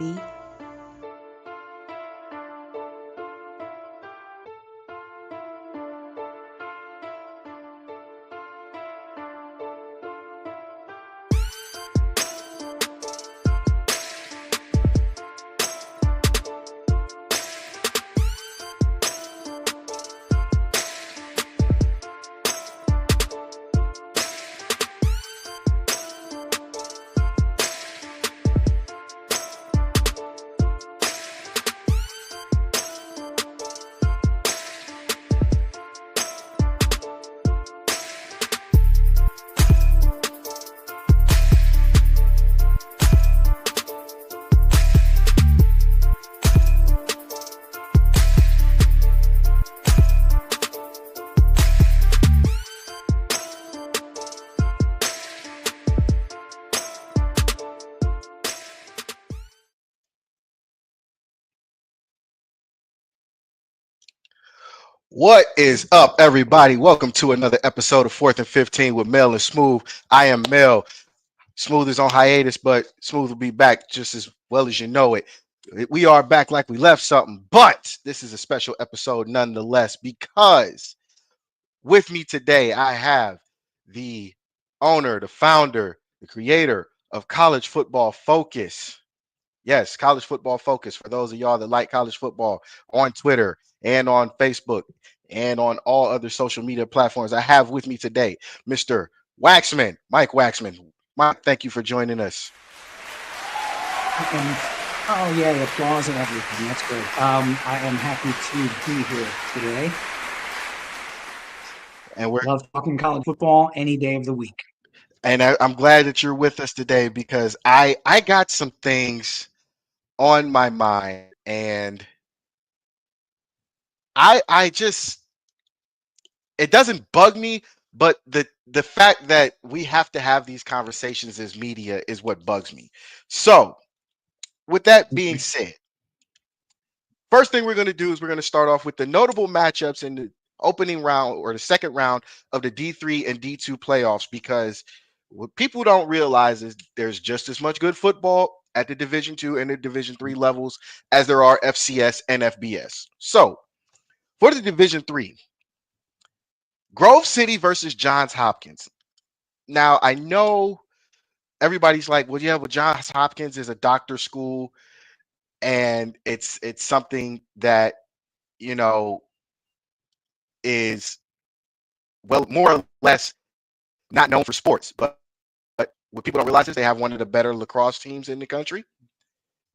be? What is up, everybody? Welcome to another episode of 4th and 15 with Mel and Smooth. I am Mel. Smooth is on hiatus, but Smooth will be back just as well as you know it. We are back like we left something, but this is a special episode nonetheless because with me today I have the owner, the founder, the creator of College Football Focus. Yes, College Football Focus. For those of y'all that like college football on Twitter and on Facebook and on all other social media platforms, I have with me today Mr. Waxman, Mike Waxman. Mike, thank you for joining us. And oh yeah, the applause and everything. That's great. I am happy to be here today. And we're Love talking college football any day of the week. I'm glad that you're with us today because I got some things on my mind and I just it doesn't bug me, but the fact that we have to have these conversations as media is what bugs me. So, with that being Okay. said, first thing we're going to do is we're going to start off with the notable matchups in the opening round or the second round of the D3 and D2 playoffs because what people don't realize is there's just as much good football at the Division 2 and the Division 3 levels as there are FCS and FBS. So, for the Division 3, Grove City versus Johns Hopkins. Now, I know everybody's like, well, yeah, well, Johns Hopkins is a doctor school, and it's something that you know is well more or less not known for sports. But what people don't realize is they have one of the better lacrosse teams in the country,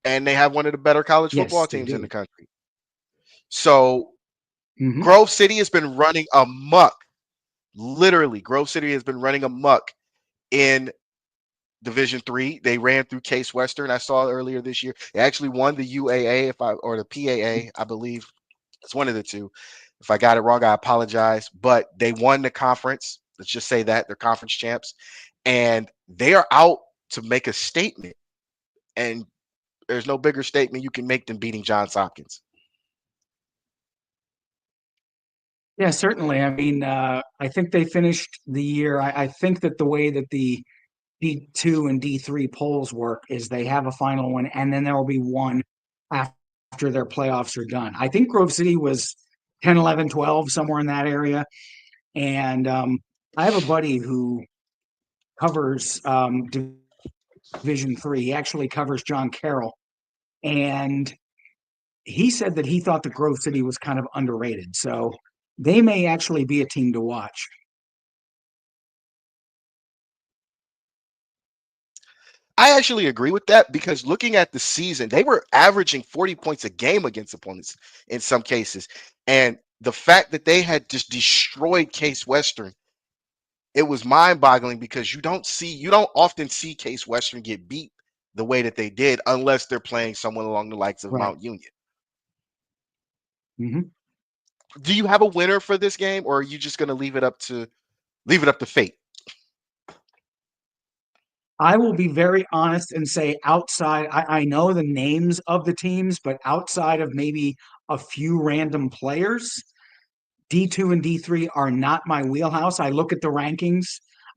and they have one of the better college football Yes, they teams in the do. country. So Hmm. Grove City has been running amok. Literally, Grove City has been running amok in Division 3. They ran through Case Western. I saw earlier this year. They actually won the UAA, if I or the PAA, I believe. It's one of the two. If I got it wrong, I apologize. But they won the conference. Let's just say that they're conference champs, and they are out to make a statement. And there's no bigger statement you can make than beating Johns Hopkins. Yeah, certainly. I mean, I think they finished the year. I think that the way that the D2 and D3 polls work is they have a final one, and then there will be one after their playoffs are done. I think Grove City was 10, 11, 12, somewhere in that area. And I have a buddy who covers Division Three. He actually covers John Carroll, and he said that he thought that Grove City was kind of underrated. So they may actually be a team to watch. I actually agree with that because looking at the season, they were averaging 40 points a game against opponents in some cases. And the fact that they had just destroyed Case Western, it was mind-boggling because you don't often see Case Western get beat the way that they did unless they're playing someone along the likes of Right. Mount Union. Hmm. Do you have a winner for this game, or are you just going to leave it up to fate? I will be very honest and say outside, I know the names of the teams, but outside of maybe a few random players, D2 and D3 are not my wheelhouse. I look at the rankings.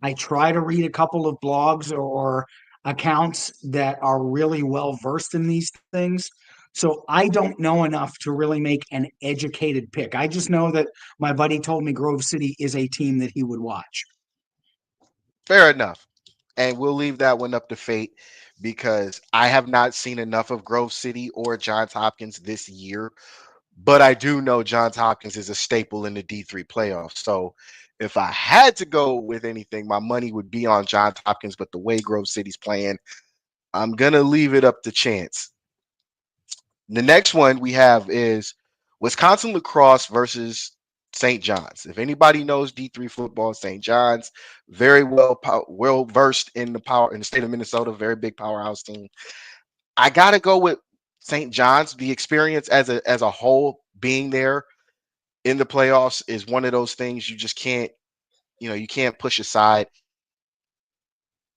I try to read a couple of blogs or accounts that are really well versed in these things. So I don't know enough to really make an educated pick. I just know that my buddy told me Grove City is a team that he would watch. Fair enough. And we'll leave that one up to fate because I have not seen enough of Grove City or Johns Hopkins this year. But I do know Johns Hopkins is a staple in the D3 playoffs. So if I had to go with anything, my money would be on Johns Hopkins. But the way Grove City's playing, I'm going to leave it up to chance. The next one we have is Wisconsin Lacrosse versus St. John's. If anybody knows D3 football, St. John's, very well versed in the power in the state of Minnesota, very big powerhouse team. I got to go with St. John's. The experience as a whole, being there in the playoffs is one of those things you just can't, you can't push aside.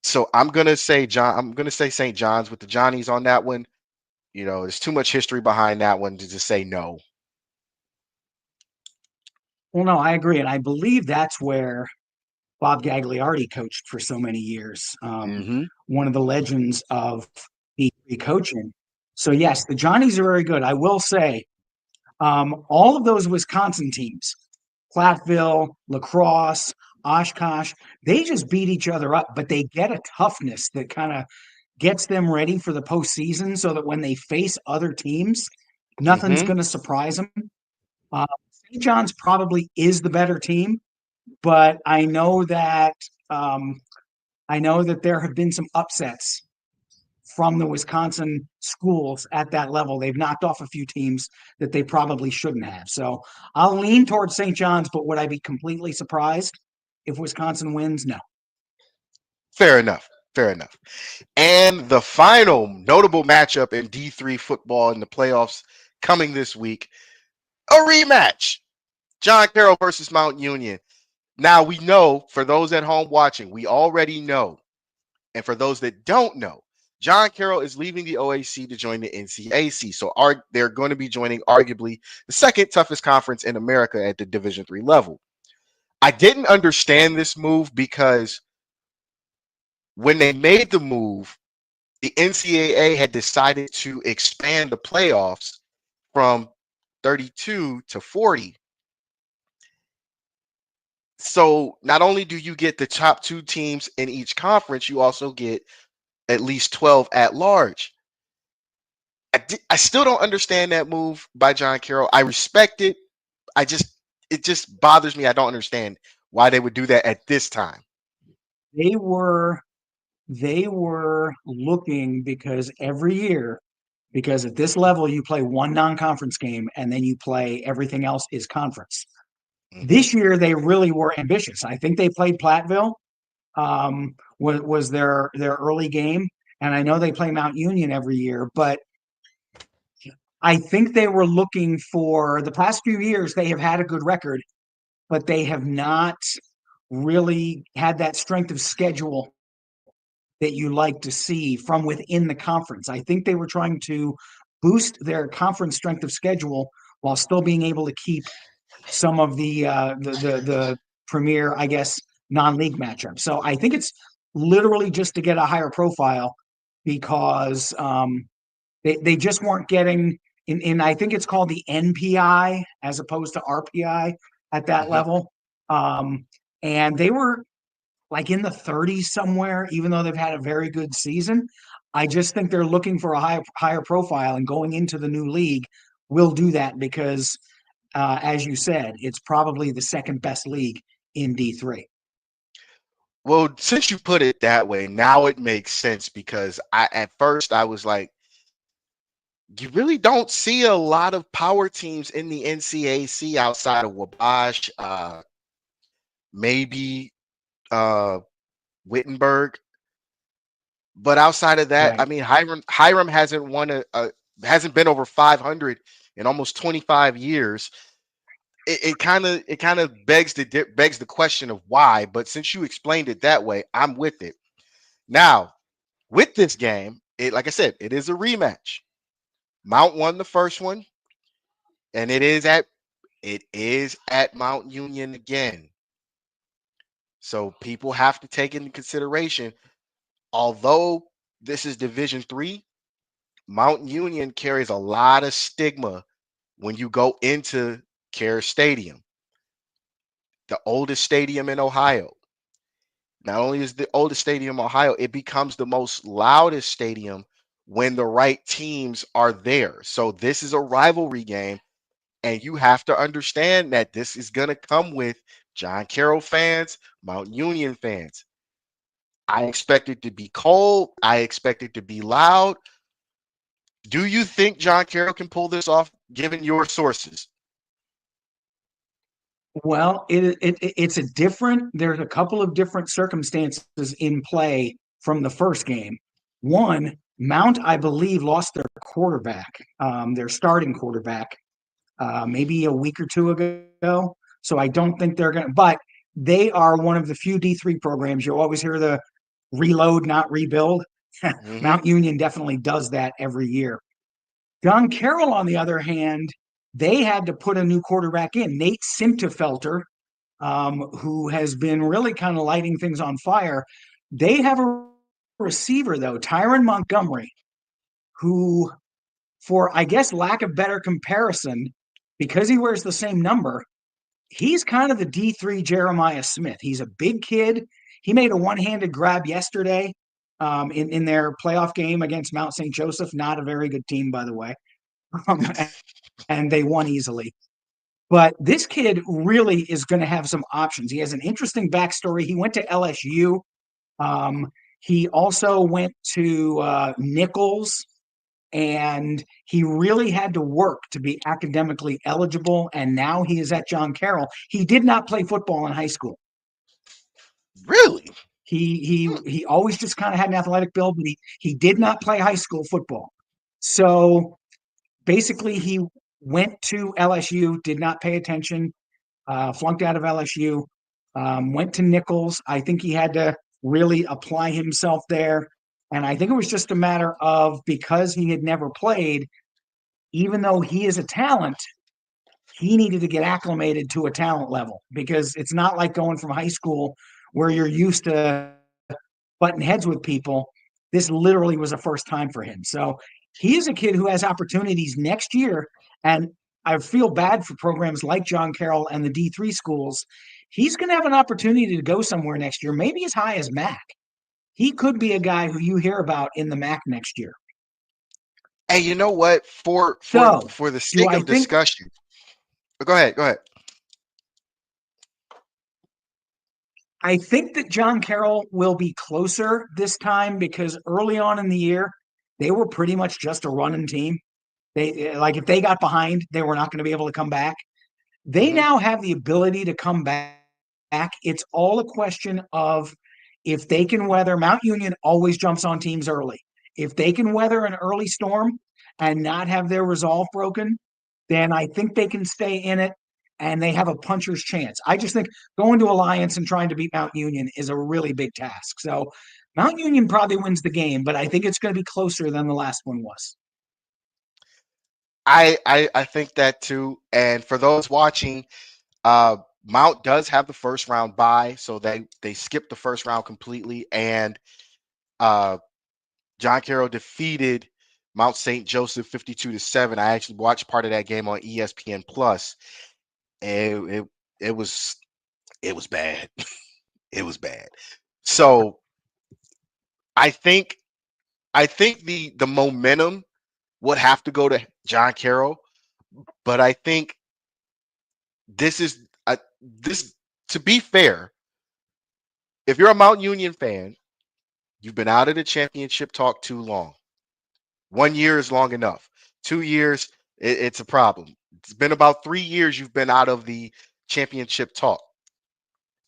So I'm gonna say St. John's with the Johnnies on that one. There's too much history behind that one to just say no. Well, no, I agree. And I believe that's where Bob Gagliardi coached for so many years. Mm-hmm. One of the legends of D3 coaching. So, yes, the Johnnies are very good. I will say, all of those Wisconsin teams, Platteville, Lacrosse, Oshkosh, they just beat each other up, but they get a toughness that kind of gets them ready for the postseason so that when they face other teams, nothing's Mm-hmm. going to surprise them. Uh, St. John's probably is the better team, but um, I know that there have been some upsets from the Wisconsin schools at that level. They've knocked off a few teams that they probably shouldn't have. So I'll lean towards St. John's, but would I be completely surprised if Wisconsin wins? No. Fair enough. Fair enough. And the final notable matchup in D3 football in the playoffs coming this week, a rematch. John Carroll versus Mount Union. Now we know, for those at home watching, we already know. And for those that don't know, John Carroll is leaving the OAC to join the NCAC. So they're going to be joining arguably the second toughest conference in America at the Division III level. I didn't understand this move because when they made the move, the NCAA had decided to expand the playoffs from 32 to 40. So not only do you get the top two teams in each conference, you also get at least 12 at large. I still don't understand that move by John Carroll. I respect it. It just bothers me. I don't understand why they would do that at this time. They were they were looking because every year, because at this level you play one non-conference game and then you play everything else is conference. Mm-hmm. This year they really were ambitious. I think they played Platteville, was their early game, and I know they play Mount Union every year, but I think they were looking for the past few years. They have had a good record, but they have not really had that strength of schedule that you like to see from within the conference. I think they were trying to boost their conference strength of schedule while still being able to keep some of the premier, I guess, non-league matchups. So I think it's literally just to get a higher profile because they just weren't getting in. I think it's called the NPI as opposed to RPI at that Mm-hmm. level. And they were like in the 30s somewhere, even though they've had a very good season. I just think they're looking for a higher profile, and going into the new league will do that because, as you said, it's probably the second best league in D3. Well, since you put it that way, now it makes sense because at first I was like, you really don't see a lot of power teams in the NCAC outside of Wabash, maybe uh, Wittenberg. But outside of that, I Right. mean, Hiram hasn't hasn't been over 500 in almost 25 years. It kind of begs the question of why. But since you explained it that way, I'm with it. Now, with this game, like I said, it is a rematch. Mount won the first one, and it is at Mount Union again. So people have to take into consideration, although This is Division Three. Mount Union carries a lot of stigma when you go into Care Stadium, the oldest stadium in Ohio. Not only is the oldest stadium in Ohio, it becomes the most loudest stadium when the right teams are there. So this is a rivalry game, and you have to understand that this is going to come with John Carroll fans, Mount Union fans. I expect it to be cold. I expect it to be loud. Do you think John Carroll can pull this off, given your sources? Well, it's a different. There's a couple of different circumstances in play from the first game. One, Mount, I believe, lost their quarterback, their starting quarterback, maybe a week or two ago. So I don't think they're going to, but they are one of the few D3 programs. You'll always hear the reload, not rebuild. Hmm. Mount Union definitely does that every year. John Carroll, on the other hand, they had to put a new quarterback in. Nate Sintefelter, who has been really kind of lighting things on fire. They have a receiver, though, Tyron Montgomery, who, for I guess lack of better comparison, because he wears the same number, he's kind of the D3 Jeremiah Smith. He's a big kid. He made a one-handed grab yesterday in their playoff game against Mount St. Joseph. Not a very good team, by the way. Um, and they won easily. But this kid really is going to have some options. He has an interesting backstory. He went to LSU. Um, he also went to Nichols, and he really had to work to be academically eligible. And now he is at John Carroll. He did not play football in high school. Really? He always just kind of had an athletic build, but he did not play high school football. So basically, he went to LSU, did not pay attention, flunked out of LSU, went to Nichols. I think he had to really apply himself there. And I think it was just a matter of because he had never played, even though he is a talent, he needed to get acclimated to a talent level because it's not like going from high school where you're used to butting heads with people. This literally was a first time for him. So he is a kid who has opportunities next year. And I feel bad for programs like John Carroll and the D3 schools. He's going to have an opportunity to go somewhere next year, maybe as high as MAC. He could be a guy who you hear about in the MAC next year. Hey, you know what? For for So, for the do sake I of think discussion, go ahead. Go ahead. I think that John Carroll will be closer this time because early on in the year, they were pretty much just a running team. They like if they got behind, they were not going to be able to come back. They Hmm. now have the ability to come back. It's all a question of if they can weather. Mount Union always jumps on teams early. If they can weather an early storm and not have their resolve broken, then I think they can stay in it and they have a puncher's chance. I just think going to Alliance and trying to beat Mount Union is a really big task. So Mount Union probably wins the game, but I think it's going to be closer than the last one was. I think that too. And for those watching, uh, Mount does have the first round bye, so they skipped the first round completely. And uh, John Carroll defeated Mount St. Joseph 52-7. I actually watched part of that game on ESPN Plus. And it was it was bad. It was bad. So I think I think the momentum would have to go to John Carroll, but I think this is this to be fair. If you're a Mount Union fan, you've been out of the championship talk too long. 1 year is long enough. 2 years, it's a problem. It's been about 3 years you've been out of the championship talk.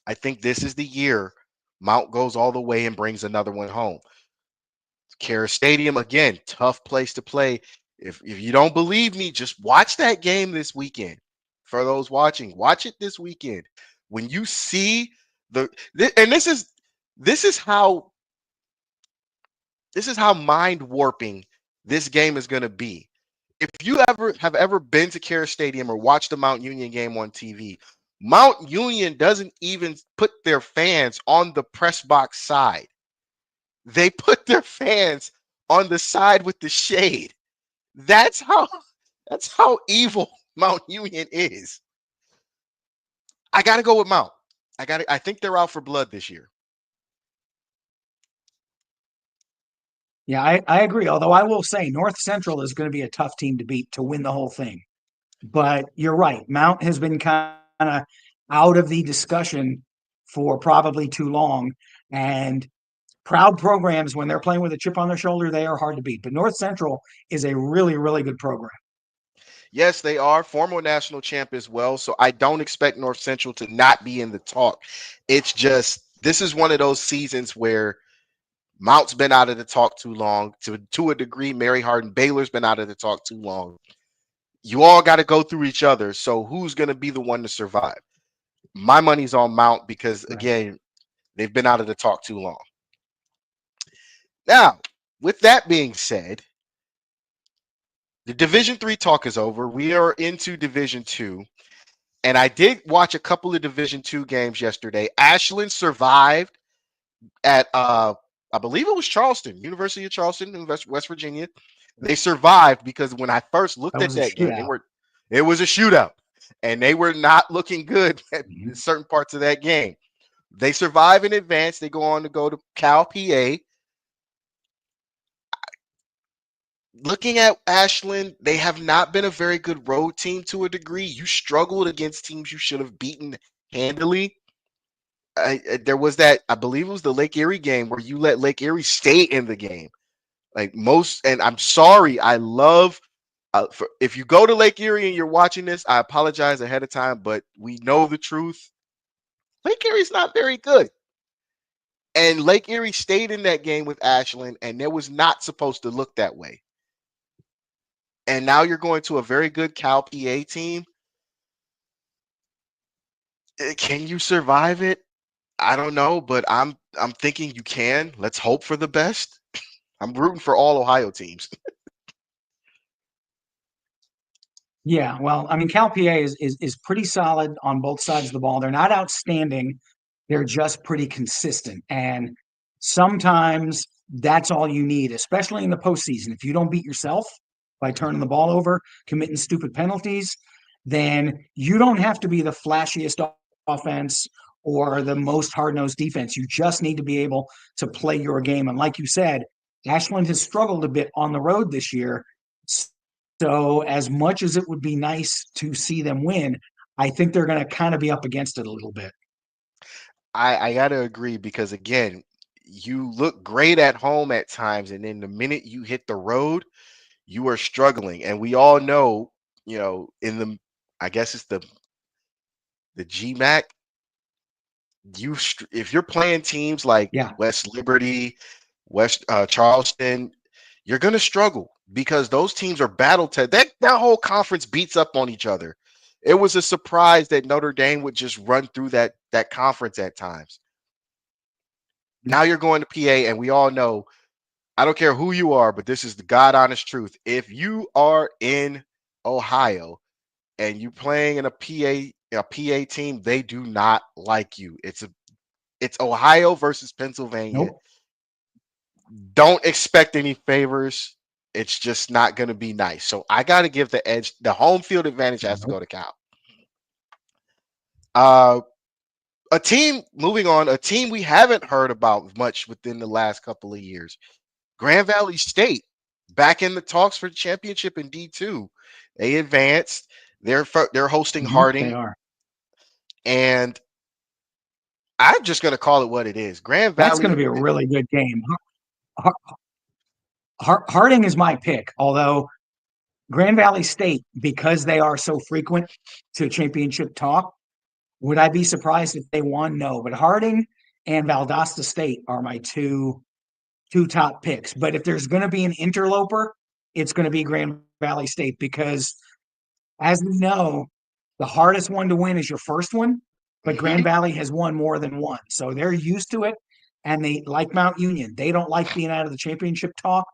I think this is the year Mount goes all the way and brings another one home. Kara Stadium, again, tough place to play. If you don't believe me, just watch that game this weekend. For those watching, watch it this weekend. When you see and this is how mind warping this game is going to be. If you ever been to Kara Stadium or watched the Mount Union game on TV, Mount Union doesn't even put their fans on the press box side. They put their fans on the side with the shade. That's how that's how evil Mount Union is. I got to go with Mount. I think they're out for blood this year. Yeah, I agree. Although I will say North Central is going to be a tough team to beat to win the whole thing. But you're right. Mount has been kind of out of the discussion for probably too long. And proud programs, when they're playing with a chip on their shoulder, they are hard to beat. But North Central is a really, really good program. Yes, they are former national champ as well. So I don't expect North Central to not be in the talk. It's just this is one of those seasons where Mount's been out of the talk too long. To a degree, Mary Hardin Baylor's been out of the talk too long. You all got to go through each other. So who's going to be the one to survive? My money's on Mount because Right. again, they've been out of the talk too long. Now, with that being said, the Division 3 talk is over. We are into Division 2. And I did watch a couple of Division 2 games yesterday. Ashland survived at I believe it was Charleston, University of Charleston in West Virginia. They survived because when I first looked That at was a that game, shootout. it was a shootout. And they were not looking good at Mhm. certain parts of that game. They survive in advance. They go on to go to Cal PA. Looking at Ashland, they have not been a very good road team to a degree. You struggled against teams you should have beaten handily. There was that, I believe it was the Lake Erie game where you let Lake Erie stay in the game. Like most, and I'm sorry, I love, if you go to Lake Erie and you're watching this, I apologize ahead of time, but we know the truth. Lake Erie's not very good. And Lake Erie stayed in that game with Ashland, and it was not supposed to look that way. And now you're going to a very good Cal PA team. Can you survive it? I don't know, but I'm thinking you can. Let's hope for the best. I'm rooting for all Ohio teams. Yeah, well, I mean, Cal PA is pretty solid on both sides of the ball. They're not outstanding. They're just pretty consistent. And sometimes that's all you need, especially in the postseason. If you don't beat yourself by turning the ball over, committing stupid penalties, then you don't have to be the flashiest offense or the most hard-nosed defense. You just need to be able to play your game. And like you said, Ashland has struggled a bit on the road this year. So, as much as it would be nice to see them win, I think they're going to kind of be up against it a little bit. I gotta agree because again, you look great at home at times, and then the minute you hit the road, you are struggling. And we all know, in the I guess it's the GMAC, if you're playing teams like Yeah. West Liberty, West Charleston, you're gonna struggle because those teams are battle tested. That whole conference beats up on each other. It was a surprise that Notre Dame would just run through that conference at times. Now you're going to PA, and we all know, I don't care who you are, but this is the God honest truth. If you are in Ohio and you're playing in a PA team, they do not like you. It's Ohio versus Pennsylvania. Nope. Don't expect any favors. It's just not going to be nice. So I got to give the edge. The home field advantage has to go Nope. to Cal. Uh, moving on, a team we haven't heard about much within the last couple of years. Grand Valley State back in the talks for the championship in D2. They advanced. They're hosting They Harding, are. and I'm just going to call it what it is. Grand That's going to Valley. be a really good game. Harding is my pick, although Grand Valley State, because they are so frequent to championship talk, would I be surprised if they won? No, but Harding and Valdosta State are my two top picks. But if there's going to be an interloper, it's going to be Grand Valley State because, as we know, the hardest one to win is your first one. But Grand Mhm. Valley has won more than one, so they're used to it. And they like Mount Union. They don't like being out of the championship talk.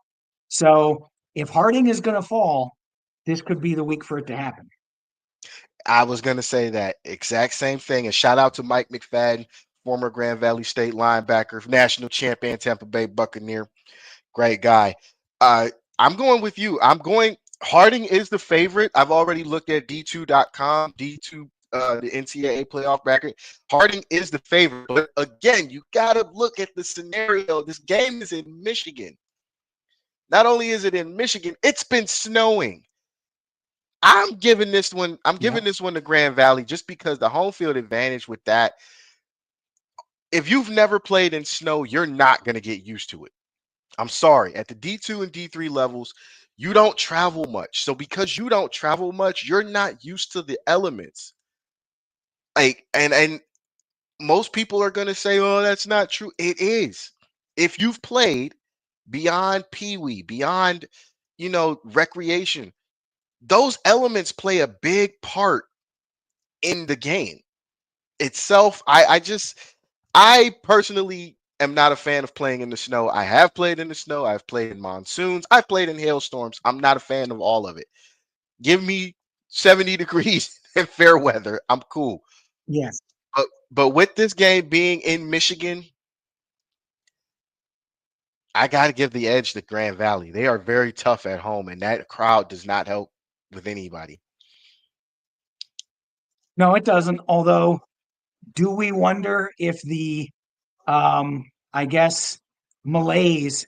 So if Harding is going to fall, this could be the week for it to happen. I was going to say that exact same thing. And shout out to Mike McFadden former Grand Valley State linebacker, national champion, Tampa Bay Buccaneer. Great guy. Uh, I'm going with you. I'm going. Harding is the favorite. I've already looked at D2.com, D2, the NCAA playoff bracket. Harding is the favorite. But again, you got to look at the scenario. This game is in Michigan. Not only is it in Michigan, it's been snowing. I'm giving this one. I'm giving Yep. this one to Grand Valley just because the home field advantage with that. If you've never played in snow, you're not going to get used to it. I'm sorry. At the D2 and D3 levels, you don't travel much. So because you don't travel much, you're not used to the elements. Like and most people are going to say, "Oh, that's not true." It is. If you've played beyond Pee-wee, beyond, recreation, those elements play a big part in the game itself. I personally am not a fan of playing in the snow. I have played in the snow. I've played in monsoons. I've played in hailstorms. I'm not a fan of all of it. Give me 70 degrees and fair weather. I'm cool. Yes. But with this game being in Michigan, I got to give the edge to Grand Valley. They are very tough at home, and that crowd does not help with anybody. No, it doesn't. Although, do we wonder if the, I guess, malaise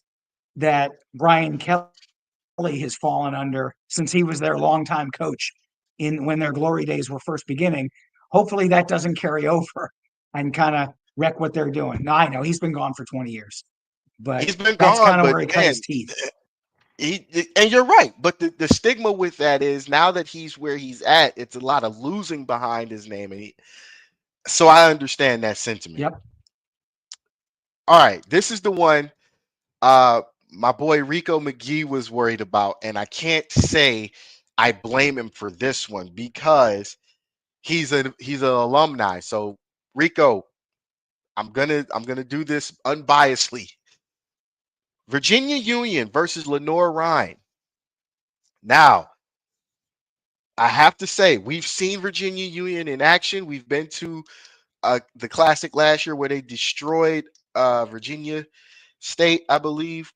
that Brian Kelly has fallen under since he was their longtime coach in when their glory days were first beginning, hopefully that doesn't carry over and kind of wreck what they're doing. Now, I know he's been gone for 20 years, but He's been that's gone, kind of but where he cut his man, teeth. and you're right. But the stigma with that is now that he's where he's at, it's a lot of losing behind his name, so I understand that sentiment. Yep. All right, this is the one uh my boy Rico McGee was worried about, and I can't say I blame him for this one because he's an alumni. So Rico, I'm gonna do this unbiasedly. Virginia Union versus Lenore Rhine. Now, I have to say, we've seen Virginia Union in action. We've been to the Classic last year where they destroyed Virginia State, I believe.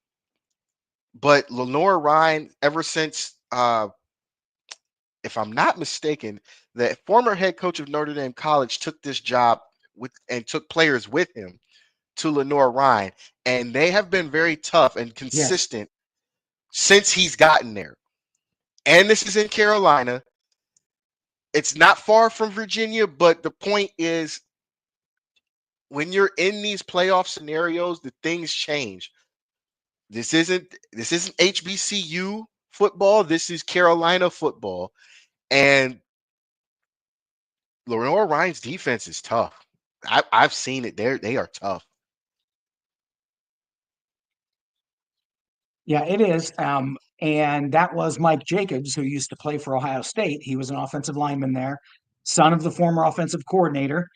But Lenore Rhine, ever since, if I'm not mistaken, the former head coach of Notre Dame College took this job and took players with him to Lenore Rhine, and they have been very tough and Yes. consistent since he's gotten there. And this is in Carolina. It's not far from Virginia, but the point is when you're in these playoff scenarios, the things change. This isn't HBCU football. This is Carolina football. And Lenore Ryan's defense is tough. I've seen it. They are tough. Yeah, it is. And that was Mike Jacobs, who used to play for Ohio State. He was an offensive lineman there, son of the former offensive coordinator.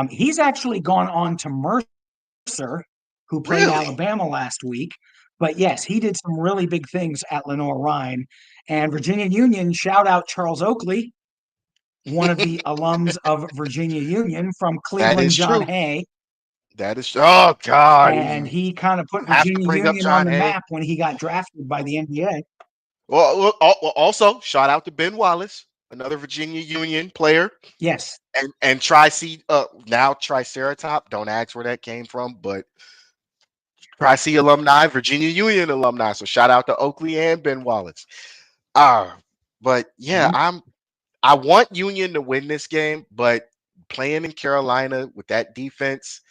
He's actually gone on to Mercer, who played Really? Alabama last week. But yes, he did some really big things at Lenore Rhine. And Virginia Union, shout out Charles Oakley, one of the alums of Virginia Union from That Cleveland, is John true. Hay. That is oh God. And You he kind of put have to Virginia bring up Union on John the Hay. map when he got drafted by the NBA. Well, also shout out to Ben Wallace, another Virginia Union player, Yes. and now Triceratop. Don't ask where that came from, but Tri-C alumni, Virginia Union alumni. So shout out to Oakley and Ben Wallace. Uh, but yeah, Mhm. I want Union to win this game, but playing in Carolina with that defense,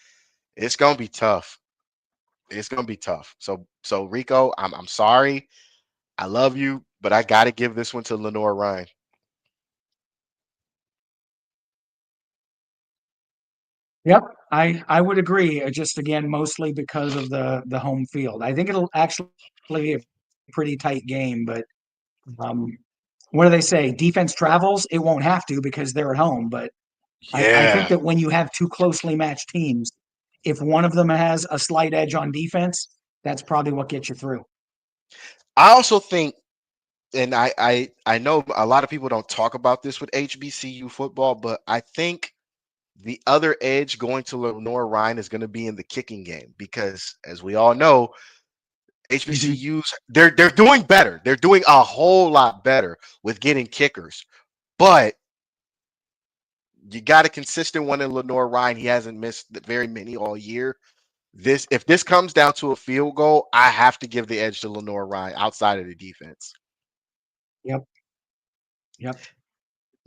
it's gonna be tough. It's gonna be tough. So Rico, I'm sorry. I love you, but I gotta give this one to Lenore Ryan. Yep, I would agree. Just again, mostly because of the home field. I think it'll actually be a pretty tight game, but um, what do they say? Defense travels. It won't have to because they're at home. But I think Yeah. that when you have two closely matched teams, if one of them has a slight edge on defense, that's probably what gets you through. I also think, and I know a lot of people don't talk about this with HBCU football, but I think The other edge going to Lenore Ryan is going to be in the kicking game because, as we all know, Mhm. HBCUs they're doing better. They're doing a whole lot better with getting kickers, but you got a consistent one in Lenore Ryan. He hasn't missed very many all year. This if this comes down to a field goal, I have to give the edge to Lenore Ryan outside of the defense. Yep. Yep.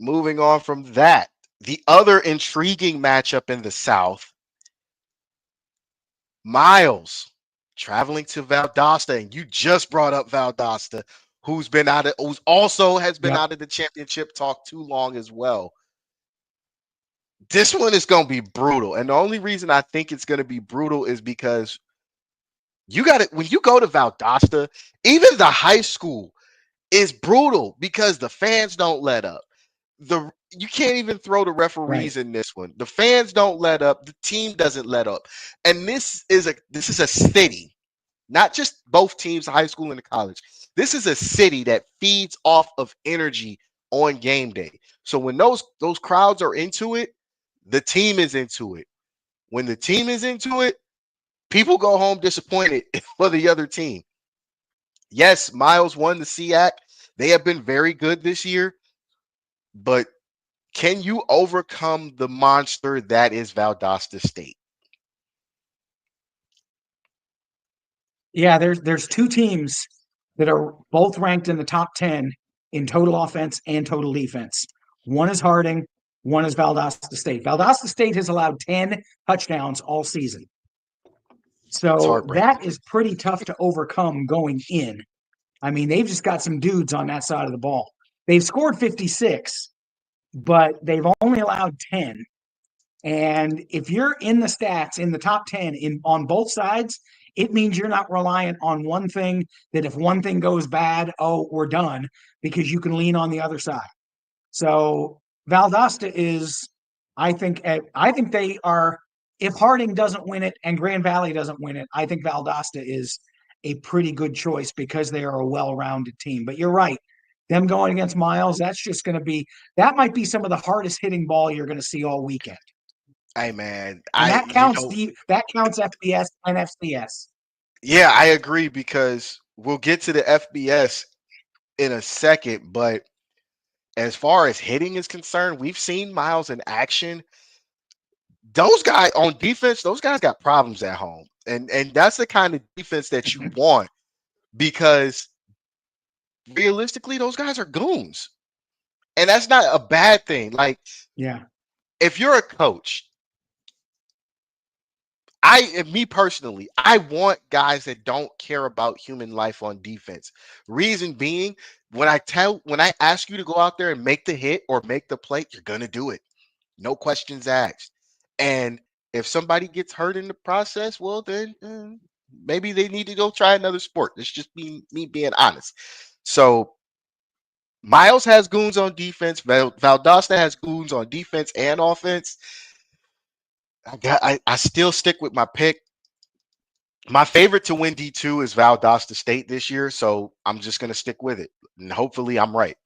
Moving on from that, the other intriguing matchup in the South, Miles traveling to Valdosta, and you just brought up Valdosta, who's also has been Yep. out of the championship talk too long as well. This one is going to be brutal, and the only reason I think it's going to be brutal is because you got it when you go to Valdosta, even the high school is brutal because the fans don't let up. You can't even throw the Right. referees in this one. The fans don't let up. The team doesn't let up. And this is a city, not just both teams, high school and college. This is a city that feeds off of energy on game day. So when those crowds are into it, the team is into it. When the team is into it, people go home disappointed for the other team. Yes, Miles won the SEAC. They have been very good this year, but can you overcome the monster that is Valdosta State? Yeah, there's two teams that are both ranked in the top 10 in total offense and total defense. One is Harding, one is Valdosta State. Valdosta State has allowed 10 touchdowns all season. It's So heartbreaking. that is pretty tough to overcome going in. I mean, they've just got some dudes on that side of the ball. They've scored 56, but they've only allowed 10. And if you're in the stats in the top 10 in on both sides, it means you're not reliant on one thing that if one thing goes bad, oh, we're done because you can lean on the other side. So Valdosta is, I think they are. If Harding doesn't win it and Grand Valley doesn't win it, I think Valdosta is a pretty good choice because they are a well-rounded team. But you're right, them going against Miles, that's just going to be that might be some of the hardest hitting ball you're going to see all weekend, Hey man, and I you know that counts FBS and FCS. yeah, I agree because we'll get to the FBS in a second, but as far as hitting is concerned, we've seen Miles in action. Those guys on defense, those guys got problems at home. And that's the kind of defense that you want because realistically, those guys are goons. And that's not a bad thing. Like Yeah. if you're a coach, me personally, I want guys that don't care about human life on defense. Reason being, when I ask you to go out there and make the hit or make the play, you're gonna do it. No questions asked. And if somebody gets hurt in the process, well then maybe they need to go try another sport. It's just me being honest. So Miles has goons on defense. Valdosta has goons on defense and offense. I still stick with my pick. My favorite to win D2 is Valdosta State this year, so I'm just going to stick with it. And hopefully I'm right.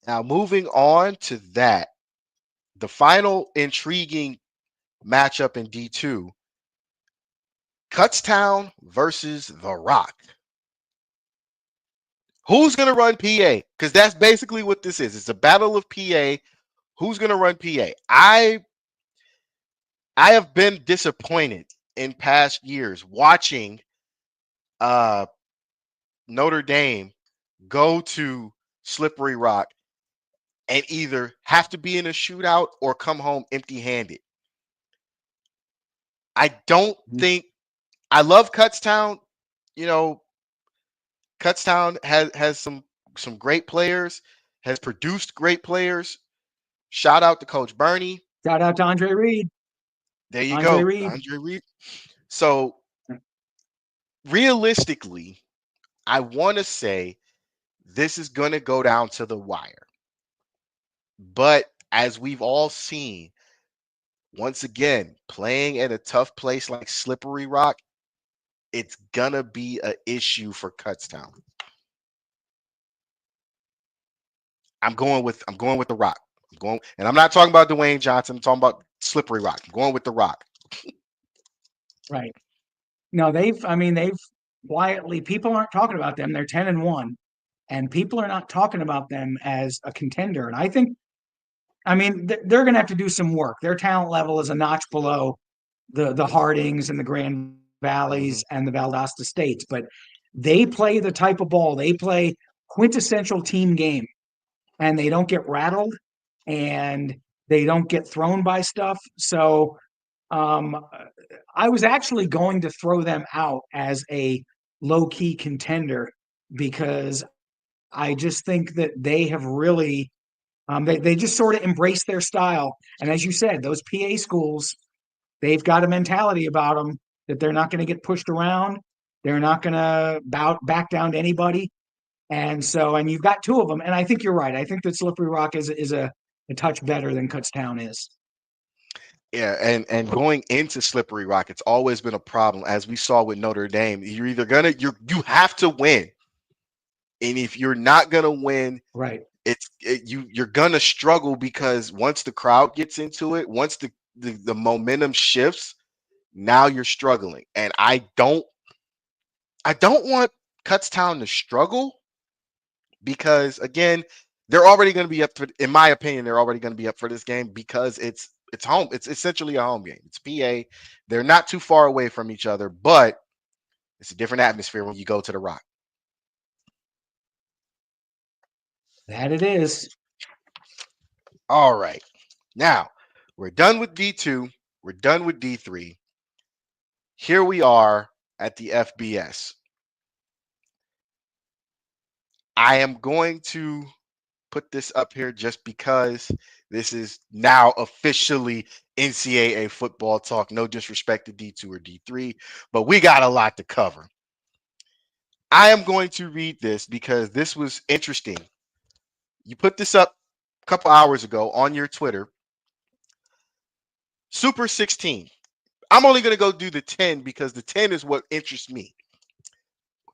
Now, moving on to that, the final intriguing matchup in D2, Cutstown versus The Rock. Who's going to run PA? Because that's basically what this is. It's a battle of PA. Who's going to run PA? I have been disappointed in past years watching uh, Notre Dame go to Slippery Rock and either have to be in a shootout or come home empty-handed. I don't think I love Cutstown. You know, Cutstown has some great players, has produced great players. Shout out to Coach Bernie. Shout out to Andre Reed. There you Andre go, Reed. Andre Reed. So realistically, I want to say this is going to go down to the wire. But as we've all seen, once again, playing at a tough place like Slippery Rock, it's gonna be an issue for Cutstown. I'm going with the Rock. I'm going, and I'm not talking about Dwayne Johnson. I'm talking about Slippery Rock. I'm going with the Rock. Right. No, they've quietly, people aren't talking about them. They're 10-1, and people are not talking about them as a contender. And I think, they're going to have to do some work. Their talent level is a notch below the Hardings and the Grand Hmm. Valleys and the Valdosta States, but they play the type of ball. They play quintessential team game, and they don't get rattled, and they don't get thrown by stuff. So um, I was actually going to throw them out as a low key contender because I just think that they have really they just sort of embrace their style. And as you said, those PA schools, they've got a mentality about them that they're not going to get pushed around. They're not going to back down to anybody. And so, and you've got two of them. And I think you're right. I think that Slippery Rock is a touch better than Kutztown is. Yeah, and going into Slippery Rock, it's always been a problem, as we saw with Notre Dame. You're either gonna you have to win, and if you're not gonna win, Right. you're gonna struggle because once the crowd gets into it, once the momentum shifts, now you're struggling. And I don't want Kutztown to struggle because again, they're already going to be up for, in my opinion, they're already going to be up for this game because it's home. It's essentially a home game. It's PA. They're not too far away from each other, but it's a different atmosphere when you go to the Rock. That it is. All right. Now, we're done with D2. We're done with D3. Here we are at the FBS. I am going to put this up here just because this is now officially NCAA football talk. No disrespect to D2 or D3, but we got a lot to cover. I am going to read this because this was interesting. You put this up a couple hours ago on your Twitter. Super 16. I'm only going to go do the 10 because the 10 is what interests me.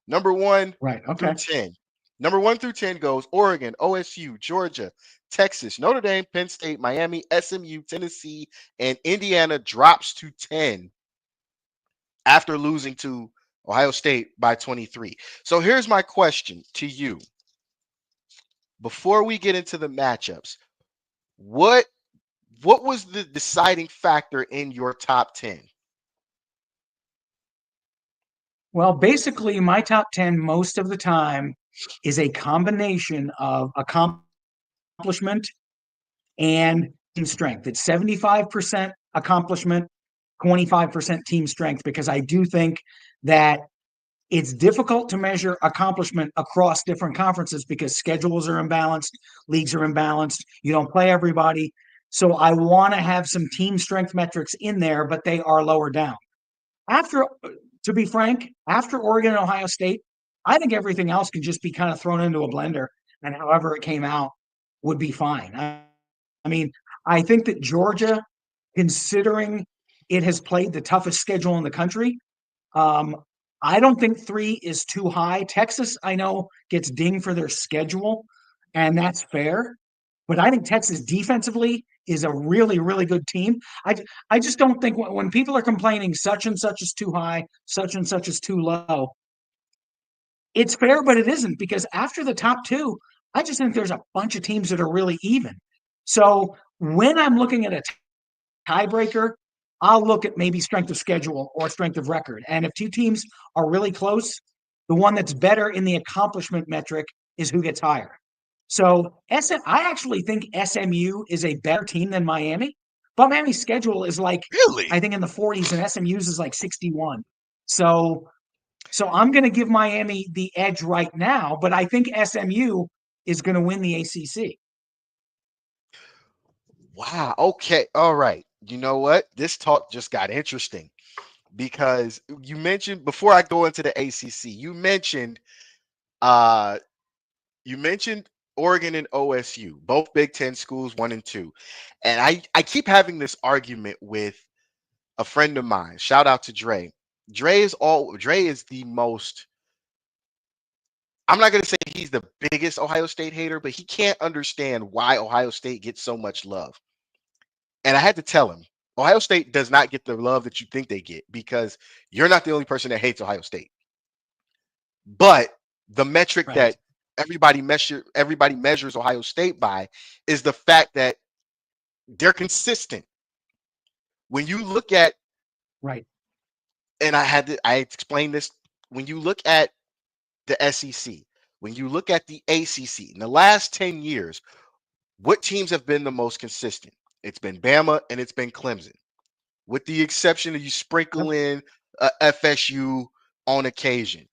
Number 1 Right. through Okay. 10. Number 1 through 10 goes Oregon, OSU, Georgia, Texas, Notre Dame, Penn State, Miami, SMU, Tennessee, and Indiana drops to 10 after losing to Ohio State by 23. So here's my question to you. Before we get into the matchups, what what was the deciding factor in your top 10? Well, basically, my top 10 most of the time is a combination of accomplishment and team strength. It's 75% accomplishment, 25% team strength, because I do think that it's difficult to measure accomplishment across different conferences because schedules are imbalanced, leagues are imbalanced, you don't play everybody. So I want to have some team strength metrics in there, but they are lower down. After, to be frank, after Oregon and Ohio State, I think everything else can just be kind of thrown into a blender, and however it came out would be fine. I mean, I think that Georgia, considering it has played the toughest schedule in the country, um, I don't think 3 is too high. Texas, I know, gets dinged for their schedule, and that's fair. But I think Texas defensively is a really, really good team. I just don't think when people are complaining such and such is too high, such and such is too low, it's fair, but it isn't because after the top two, I just think there's a bunch of teams that are really even. So when I'm looking at a tiebreaker, I'll look at maybe strength of schedule or strength of record. And if two teams are really close, the one that's better in the accomplishment metric is who gets higher. So I actually think SMU is a better team than Miami, but Miami's schedule is like Really? I think in the 40s, and SMU's is like 61. So I'm going to give Miami the edge right now, but I think SMU is going to win the ACC. Wow. Okay. All right. You know what? This talk just got interesting because you mentioned before I go into the ACC, uh you mentioned Oregon and OSU, both Big 10 schools, 1 and 2. And I keep having this argument with a friend of mine. Shout out to Dre. Dre is the most I'm not going to say he's the biggest Ohio State hater, but he can't understand why Ohio State gets so much love. And I had to tell him, Ohio State does not get the love that you think they get because you're not the only person that hates Ohio State. But the metric Right. that everybody measures Ohio State by is the fact that they're consistent. When you look at, Right. and I explained this, when you look at the SEC, when you look at the ACC, in the last 10 years, what teams have been the most consistent? It's been Bama and it's been Clemson, with the exception of you Yep. sprinkle in a FSU on occasion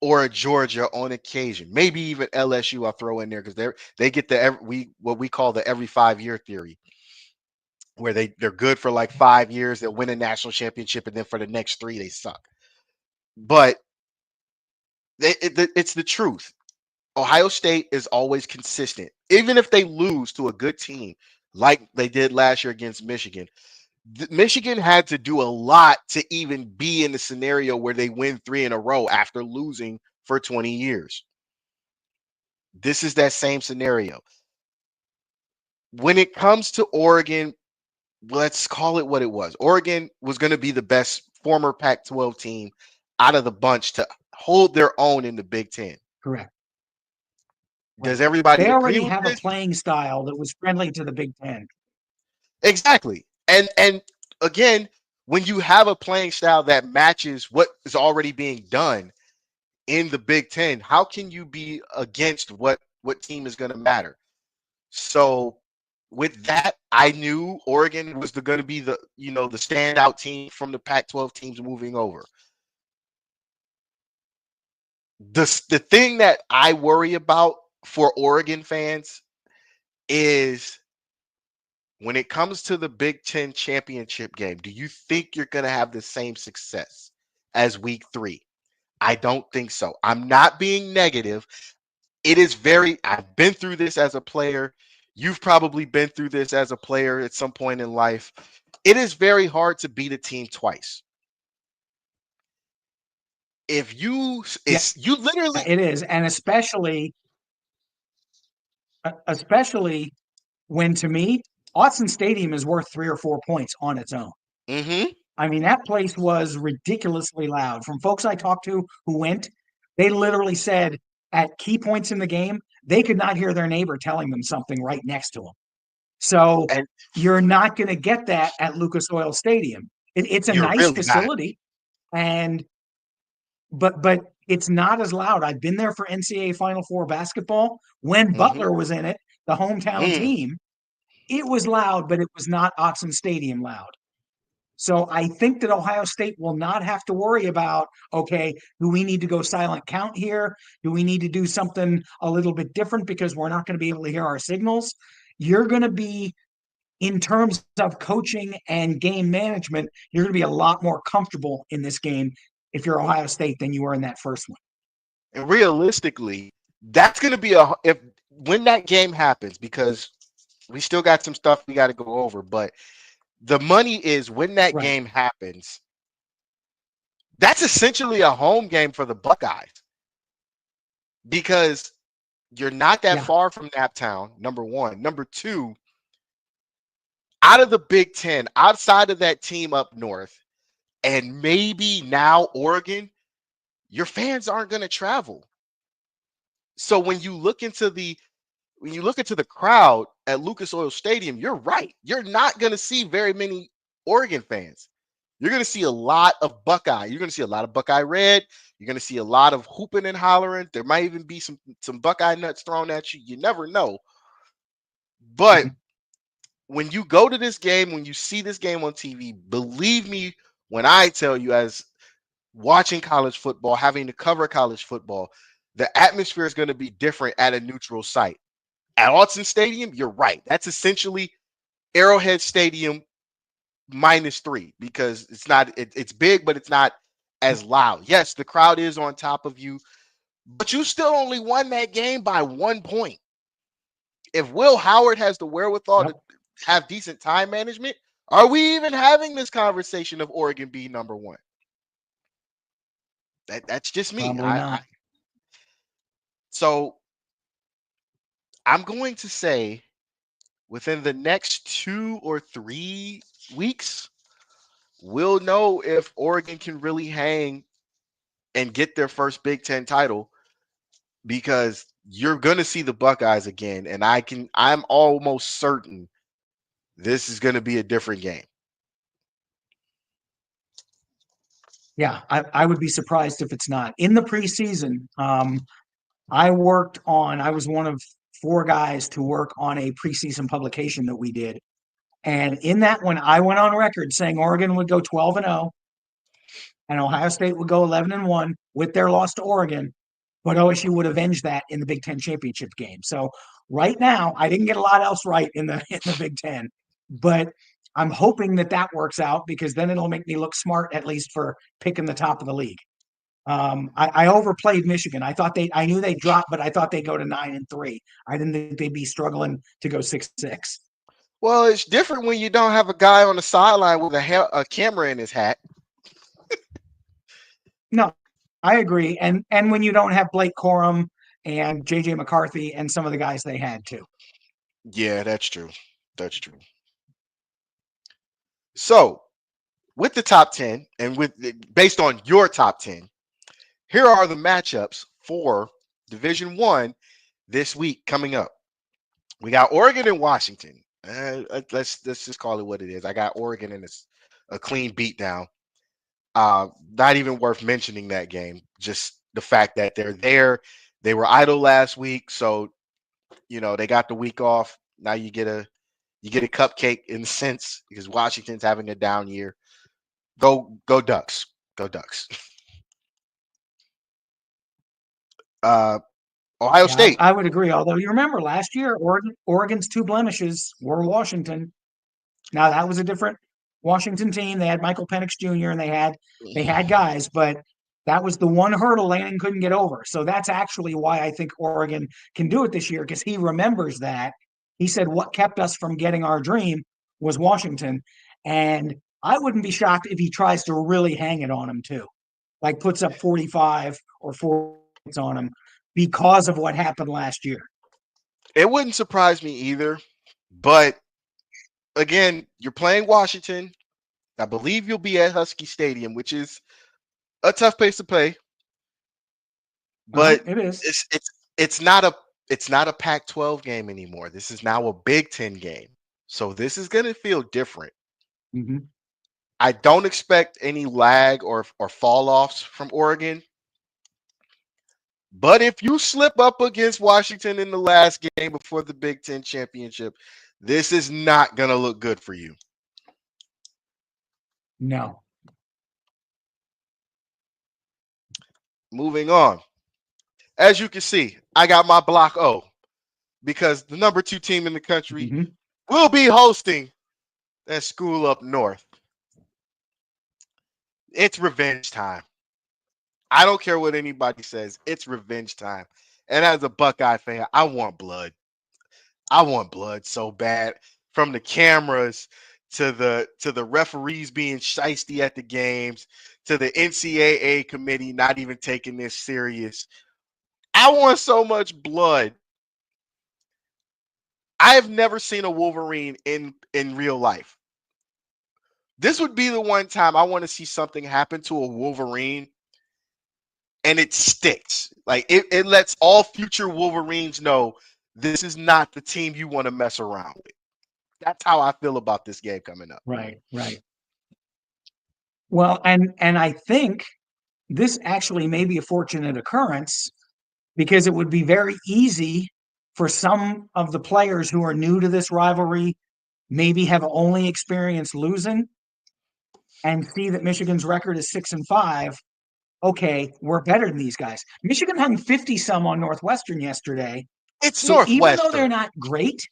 or a Georgia on occasion, maybe even LSU. I'll throw in there because they get what we call the every 5 year theory, where they're good for like 5 years, they'll win a national championship, and then for the next three they suck. But it's the truth. Ohio State is always consistent, even if they lose to a good team like they did last year against Michigan. Michigan had to do a lot to even be in the scenario where they win three in a row after losing for 20 years. This is that same scenario. When it comes to Oregon, let's call it what it was. Oregon was going to be the best former Pac 12 team out of the bunch to hold their own in the Big Ten. Correct. Does Right. everybody They agree already with have a this? playing style that was friendly to the Big Ten. Exactly. And again, when you have a playing style that matches what is already being done in the Big Ten, how can you be against what team is going to matter? So with that, I knew Oregon was going to be the standout team from the Pac-12 teams moving over. The thing that I worry about for Oregon fans is when it comes to the Big Ten championship game, do you think you're going to have the same success as week 3? I don't think so. I'm not being negative. I've been through this as a player. You've probably been through this as a player at some point in life. It is very hard to beat a team twice. If you, Yeah, it's you literally, it is, and especially when, to me, Autzen Stadium is worth 3 or 4 points on its own. mm-hmm, I mean, that place was ridiculously loud. From folks I talked to who went, they literally said at key points in the game, they could not hear their neighbor telling them something right next to them. So and you're not going to get that at Lucas Oil Stadium. It's a you're nice really not. facility, and but it's not as loud. I've been there for NCAA Final Four basketball when Mm-hmm, Butler was in it, the hometown mm, team. It was loud, but it was not Autzen Stadium loud. So I think that Ohio State will not have to worry about, okay, do we need to go silent count here? Do we need to do something a little bit different because we're not going to be able to hear our signals? You're going to be, in terms of coaching and game management, you're going to be a lot more comfortable in this game if you're Ohio State than you were in that first one. and realistically, that's going to be a if when that game happens, because we still got some stuff we got to go over, but the money is when that Right. game happens. That's essentially a home game for the Buckeyes because you're not that Yeah. far from Naptown, number one. Number two, out of the Big Ten, outside of that team up north, and maybe now Oregon, your fans aren't going to travel. So when you look into the crowd at Lucas Oil Stadium, you're right. You're not going to see very many Oregon fans. You're going to see a lot of Buckeye. You're going to see a lot of Buckeye red. You're going to see a lot of hooping and hollering. There might even be some Buckeye nuts thrown at you. You never know. But Mhm. when you go to this game, when you see this game on TV, believe me when I tell you, as watching college football, having to cover college football, the atmosphere is going to be different at a neutral site. At Autzen Stadium, you're right. That's essentially Arrowhead Stadium -3 because it's big, but it's not as loud. Yes, the crowd is on top of you, but you still only won that game by 1 point. If Will Howard has the wherewithal Yep. to have decent time management, are we even having this conversation of Oregon being number one? That's just me. Probably not. So I'm going to say within the next 2 or 3 weeks, we'll know if Oregon can really hang and get their first Big Ten title because you're going to see the Buckeyes again. And I'm almost certain this is going to be a different game. Yeah, I would be surprised if it's not. In the preseason, I was one of four guys to work on a preseason publication that we did. And in that one, I went on record saying Oregon would go 12-0 and Ohio State would go 11-1 with their loss to Oregon, but OSU would avenge that in the Big Ten championship game. So right now, I didn't get a lot else right in the Big Ten, but I'm hoping that that works out because then it'll make me look smart at least for picking the top of the league. I overplayed Michigan. I knew they'd drop, but I thought they'd go to 9-3. I didn't think they'd be struggling to go 6-6. Well, it's different when you don't have a guy on the sideline with a camera in his hat. No, I agree. And when you don't have Blake Corum and JJ McCarthy and some of the guys they had too. Yeah, that's true. That's true. So, with the top 10 and based on your top 10, here are the matchups for Division 1 this week coming up. We got Oregon and Washington. Let's just call it what it is. I got Oregon in a clean beatdown. Not even worth mentioning that game. Just the fact that they're there. They were idle last week, so they got the week off. Now you get a cupcake in a sense because Washington's having a down year. Go Ducks. Go Ducks. Uh, Ohio Yeah, State. I would agree. Although you remember last year, Oregon's two blemishes were Washington. Now that was a different Washington team. They had Michael Penix Jr. and they had guys, but that was the one hurdle Lanning couldn't get over. So that's actually why I think Oregon can do it this year because he remembers that. He said what kept us from getting our dream was Washington, and I wouldn't be shocked if he tries to really hang it on him too, like puts up 45 or 40 on him because of what happened last year. It wouldn't surprise me either, but again, you're playing Washington. I believe you'll be at Husky Stadium, which is a tough place to play, but It is. it's not a Pac-12 game anymore. This is now a Big Ten game, so this is going to feel different. Mm-hmm. I don't expect any lag or fall offs from Oregon, but if you slip up against Washington in the last game before the Big Ten championship, this is not going to look good for you. No. Moving on. As you can see, I got my block O because the number 2 team in the country Mm-hmm. will be hosting that school up north. It's revenge time. I don't care what anybody says. It's revenge time. And as a Buckeye fan, I want blood. I want blood so bad. From the cameras to the referees being shiesty at the games to the NCAA committee not even taking this serious. I want so much blood. I have never seen a Wolverine in real life. This would be the one time I want to see something happen to a Wolverine and it sticks. Like it lets all future Wolverines know this is not the team you want to mess around with. That's how I feel about this game coming up. Right, right. Well, and I think this actually may be a fortunate occurrence because it would be very easy for some of the players who are new to this rivalry, maybe have only experienced losing, and see that Michigan's record is 6-5. Okay, we're better than these guys. Michigan hung 50 some on Northwestern yesterday. It's So even though Northwestern. they're not great,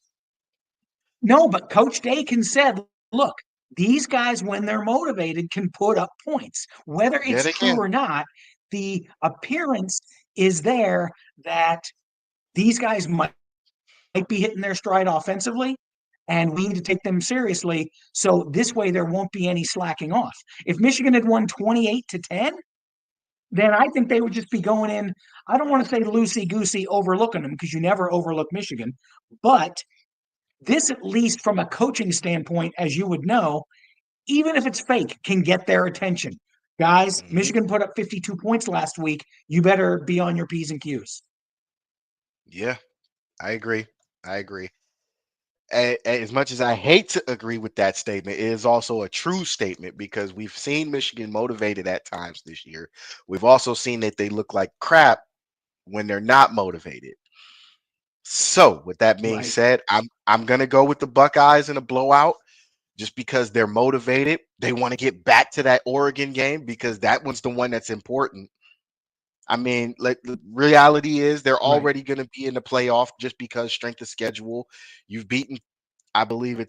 no, but Coach Dakin said, look, these guys, when they're motivated, can put up points. Whether Yeah, it's they true can. or not, the appearance is there that these guys might be hitting their stride offensively, and we need to take them seriously. So this way, there won't be any slacking off. If Michigan had won 28-10, then I think they would just be going in. I don't want to say loosey goosey overlooking them because you never overlook Michigan, but this, at least from a coaching standpoint, as you would know, even if it's fake, can get their attention. Guys, Mhm. Michigan put up 52 points last week. You better be on your P's and Q's. Yeah, I agree. I agree. As much as I hate to agree with that statement, it is also a true statement because we've seen Michigan motivated at times this year. We've also seen that they look like crap when they're not motivated. So, with that being Right. said, I'm gonna go with the Buckeyes in a blowout just because they're motivated. They want to get back to that Oregon game because that one's the one that's important. I mean, like the reality is they're Right. already going to be in the playoff just because strength of schedule. You've beaten, I believe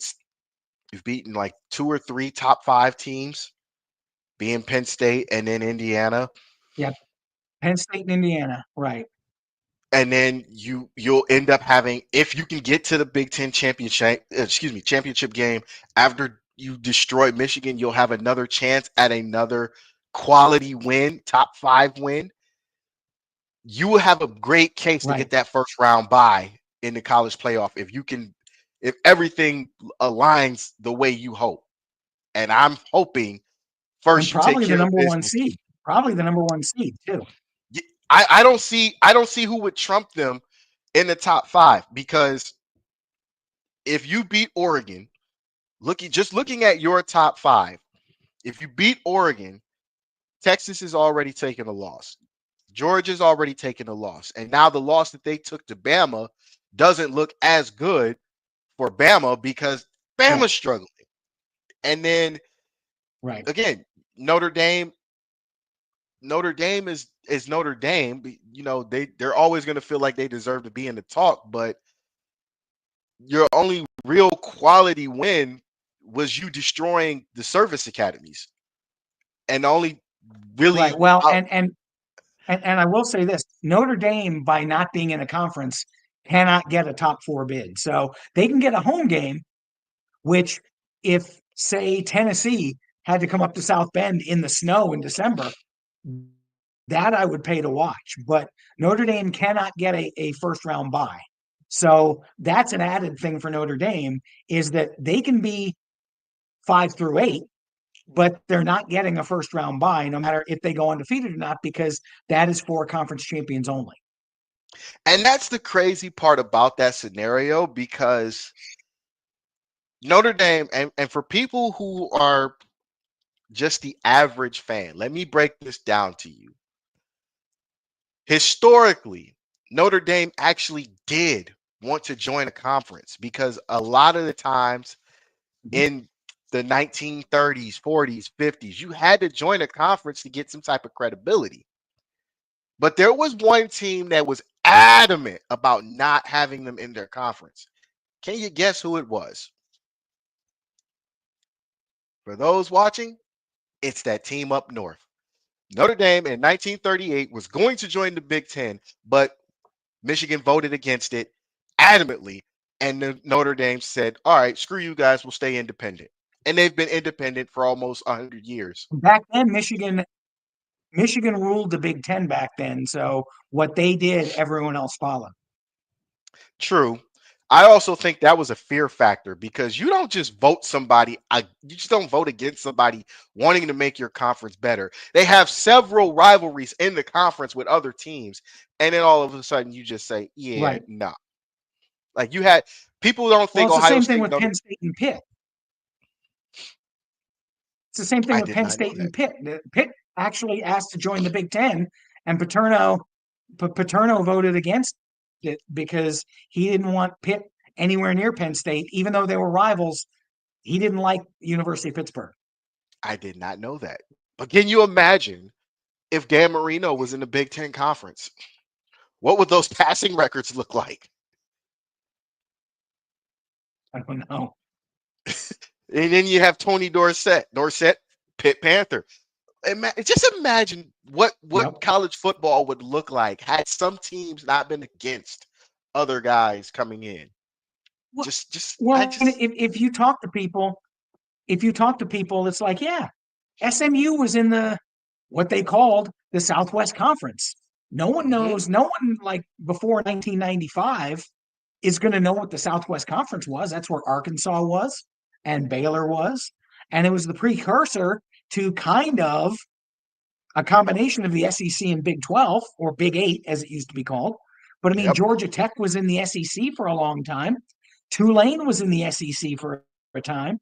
you've beaten like two or three top five teams, being Penn State and then Indiana, Yeah. Penn State and Indiana. Right. and then you'll end up having if you can get to the Big Ten championship game after you destroy Michigan, you'll have another chance at another quality win, top five win. You will have a great case to Right. get that first round bye in the college playoff if everything aligns the way you hope. And I'm hoping And first you take probably the care of number one business. seed. Probably the number one seed, too. I don't see who would trump them in the top five because if you beat Oregon, looking at your top five, if you beat Oregon, Texas is already taking a loss. Georgia's already taken a loss. And now the loss that they took to Bama doesn't look as good for Bama because Right. Bama's struggling. And then Right. again, Notre Dame, Notre Dame is Notre Dame. You know, they're always going to feel like they deserve to be in the talk, but your only real quality win was you destroying the service academies. And the only Right. really Well, and I will say this: Notre Dame, by not being in a conference, cannot get a top four bid. So they can get a home game, which if say Tennessee had to come up to South Bend in the snow in December, that I would pay to watch. But Notre Dame cannot get a first round bye. So that's an added thing for Notre Dame is that they can be 5 through 8, but they're not getting a first round bye, no matter if they go undefeated or not, because that is for conference champions only. and that's the crazy part about that scenario because Notre Dame, and for people who are just the average fan, let me break this down to you. Historically, Notre Dame actually did want to join a conference because a lot of the times Mhm. in the 1930s, 40s, 50s, you had to join a conference to get some type of credibility. But there was one team that was adamant about not having them in their conference. Can you guess who it was? For those watching, it's that team up north. Notre Dame in 1938 was going to join the Big Ten, but Michigan voted against it adamantly. And Notre Dame said, all right, screw you guys, we'll stay independent. And they've been independent for almost 100 years. Back then, Michigan ruled the Big Ten back then. So what they did, everyone else followed. True. I also think that was a fear factor because you don't just vote somebody, you just don't vote against somebody wanting to make your conference better. They have several rivalries in the conference with other teams. And then all of a sudden you just say, yeah, Right. no. Like you had people don't Well, think it's the Ohio same thing State, with Notre Penn State and Pitt. It's the same thing I with did Penn not know State that. and Pitt. Pitt actually asked to join the Big Ten, and Paterno voted against it because he didn't want Pitt anywhere near Penn State, even though they were rivals. He didn't like University of Pittsburgh. I did not know that. But can you imagine if Dan Marino was in the Big Ten conference? What would those passing records look like? I don't know. And then you have Tony Dorsett, Pitt Panther. Just imagine what Yep. college football would look like had some teams not been against other guys coming in. Well, Just I well, just if you talk to people, it's like, yeah, SMU was in the what they called the Southwest Conference. No one Hmm. knows, no one like before 1995 is going to know what the Southwest Conference was. That's where Arkansas was and Baylor was. And it was the precursor to kind of a combination of the SEC and Big 12 or Big 8, as it used to be called. But I mean, Yep. Georgia Tech was in the SEC for a long time. Tulane was in the SEC for a time.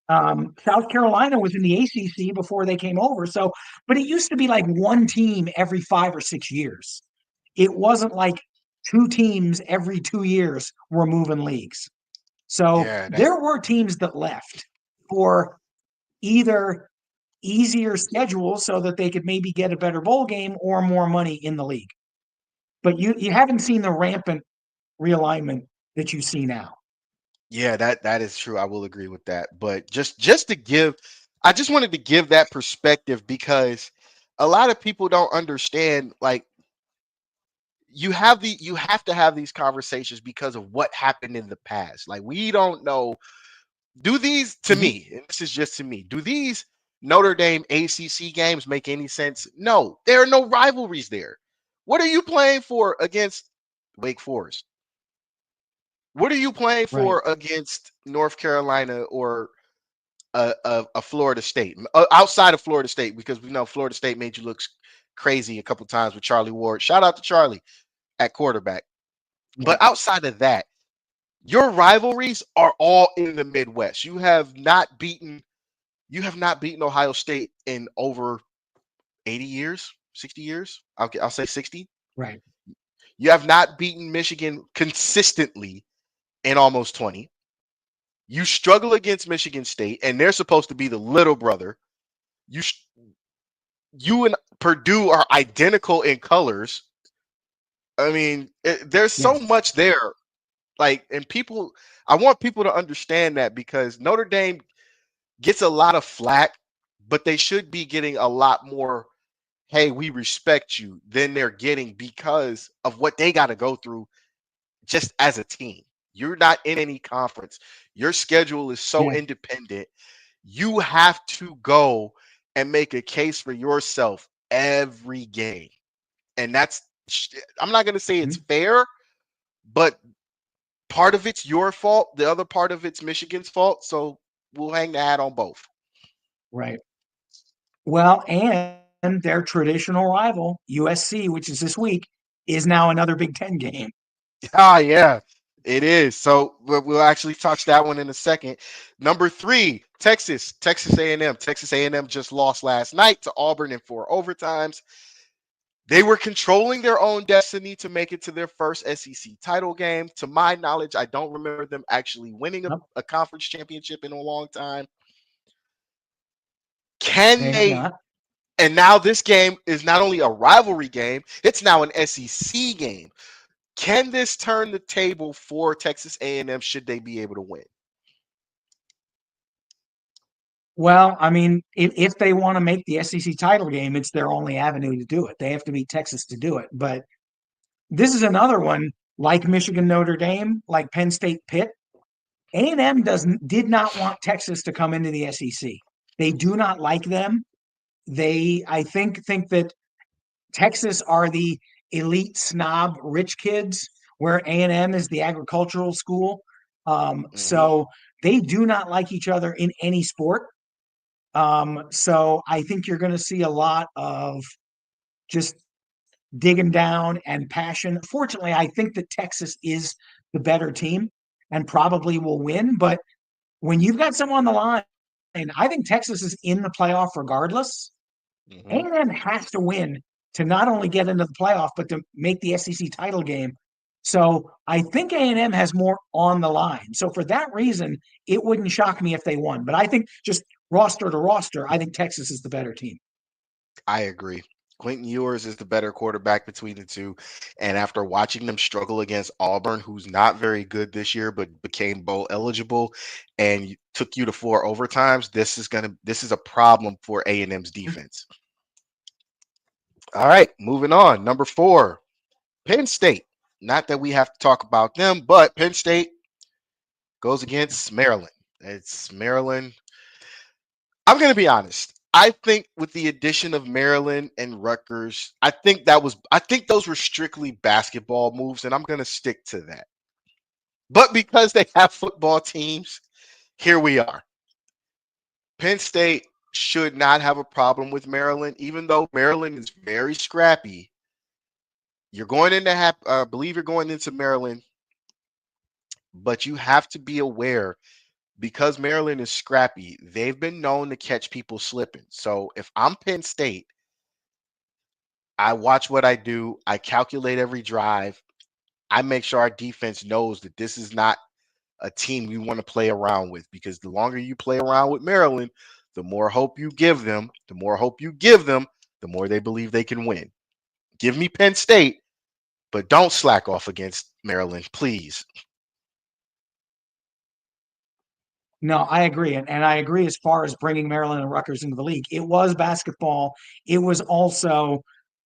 South Carolina was in the ACC before they came over. So, but it used to be like one team every 5 or 6 years. It wasn't like two teams every 2 years were moving leagues. So Yeah, that's there were teams that left for either easier schedules so that they could maybe get a better bowl game or more money in the league. But you haven't seen the rampant realignment that you see now. yeah, that is true. I will agree with that. But just to give, I just wanted to give that perspective because a lot of people don't understand. Like you have to have these conversations because of what happened in the past. Like we don't know. Do these to Mhm. me, and this is just to me, do these Notre Dame ACC games make any sense? No, there are no rivalries there. What are you playing for against Wake Forest? What are you playing Right. for against North Carolina or a Florida State outside of Florida State? Because we know Florida State made you look crazy a couple times with Charlie Ward. Shout out to Charlie at quarterback. Yeah. But outside of that, your rivalries are all in the Midwest. You have not beaten Ohio State in over 80 years, 60 years. I'll say 60. Right. You have not beaten Michigan consistently in almost 20. You struggle against Michigan State, and they're supposed to be the little brother. You you and Purdue are identical in colors. I mean, there's so Yes. much there. Like, and people, I want people to understand that because Notre Dame gets a lot of flack, but they should be getting a lot more. Hey, we respect you than they're getting because of what they got to go through just as a team. You're not in any conference. Your schedule is so Yeah. independent. You have to go and make a case for yourself every game. And I'm not going to say it's Mhm. fair, but part of it's your fault. The other part of it's Michigan's fault. So we'll hang the hat on both. Right. Well, and their traditional rival, USC, which is this week, is now another Big Ten game. Ah, yeah, it is. So we'll actually touch that one in a second. Number three, Texas A&M. Texas A&M just lost last night to Auburn in 4 overtimes. They were controlling their own destiny to make it to their first SEC title game. To my knowledge, I don't remember them actually winning Nope, a conference championship in a long time. they Can have they? not. And now this game is not only a rivalry game, it's now an SEC game. Can this turn the table for Texas A&M should they be able to win? Well, I mean, if they want to make the SEC title game, it's their only avenue to do it. They have to beat Texas to do it. But this is another one like Michigan, Notre Dame, like Penn State, Pitt. A&M did not want Texas to come into the SEC. They do not like them. They, I think that Texas are the elite snob rich kids, where A&M is the agricultural school. Hmm. So they do not like each other in any sport. So I think you're going to see a lot of just digging down and passion. Fortunately, I think that Texas is the better team and probably will win. But when you've got someone on the line, and I think Texas is in the playoff regardless. Hmm. A&M has to win to not only get into the playoff, but to make the SEC title game. So I think A&M has more on the line. So for that reason, it wouldn't shock me if they won. But I think just roster to roster, I think Texas is the better team. I agree. Quentin Ewers is the better quarterback between the two. And after watching them struggle against Auburn, who's not very good this year, but became bowl eligible and took you to 4 overtimes, this is a problem for A&M's defense. All right, moving on. Number four, Penn State. Not that we have to talk about them, but Penn State goes against Maryland. It's Maryland. I'm going to be honest. I think with the addition of Maryland and Rutgers, I think those were strictly basketball moves, and I'm gonna stick to that. But because they have football teams, here we are. Penn State should not have a problem with Maryland, even though Maryland is very scrappy. You're going into believe you're going into Maryland, but you have to be aware because Maryland is scrappy. They've been known to catch people slipping. So if I'm Penn State, I watch what I do. I calculate every drive. I make sure our defense knows that this is not a team we want to play around with because the longer you play around with Maryland, the more hope you give them, the more hope you give them, the more they believe they can win. Give me Penn State, but don't slack off against Maryland, please. No, I agree. And I agree as far as bringing Maryland and Rutgers into the league. It was basketball. It was also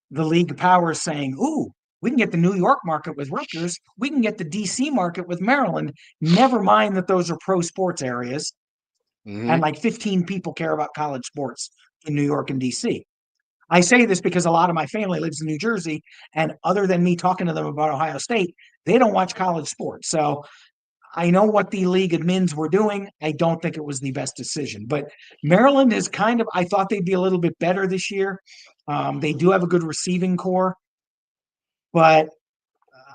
the league powers saying, ooh, we can get the New York market with Rutgers. We can get the DC market with Maryland. Never mind that those are pro sports areas. Mm-hmm. And like 15 people care about college sports in New York and DC. I say this because a lot of my family lives in New Jersey. And other than me talking to them about Ohio State, they don't watch college sports. So I know what the league admins were doing. I don't think it was the best decision. But Maryland is kind of, I thought they'd be a little bit better this year. They do have a good receiving core, but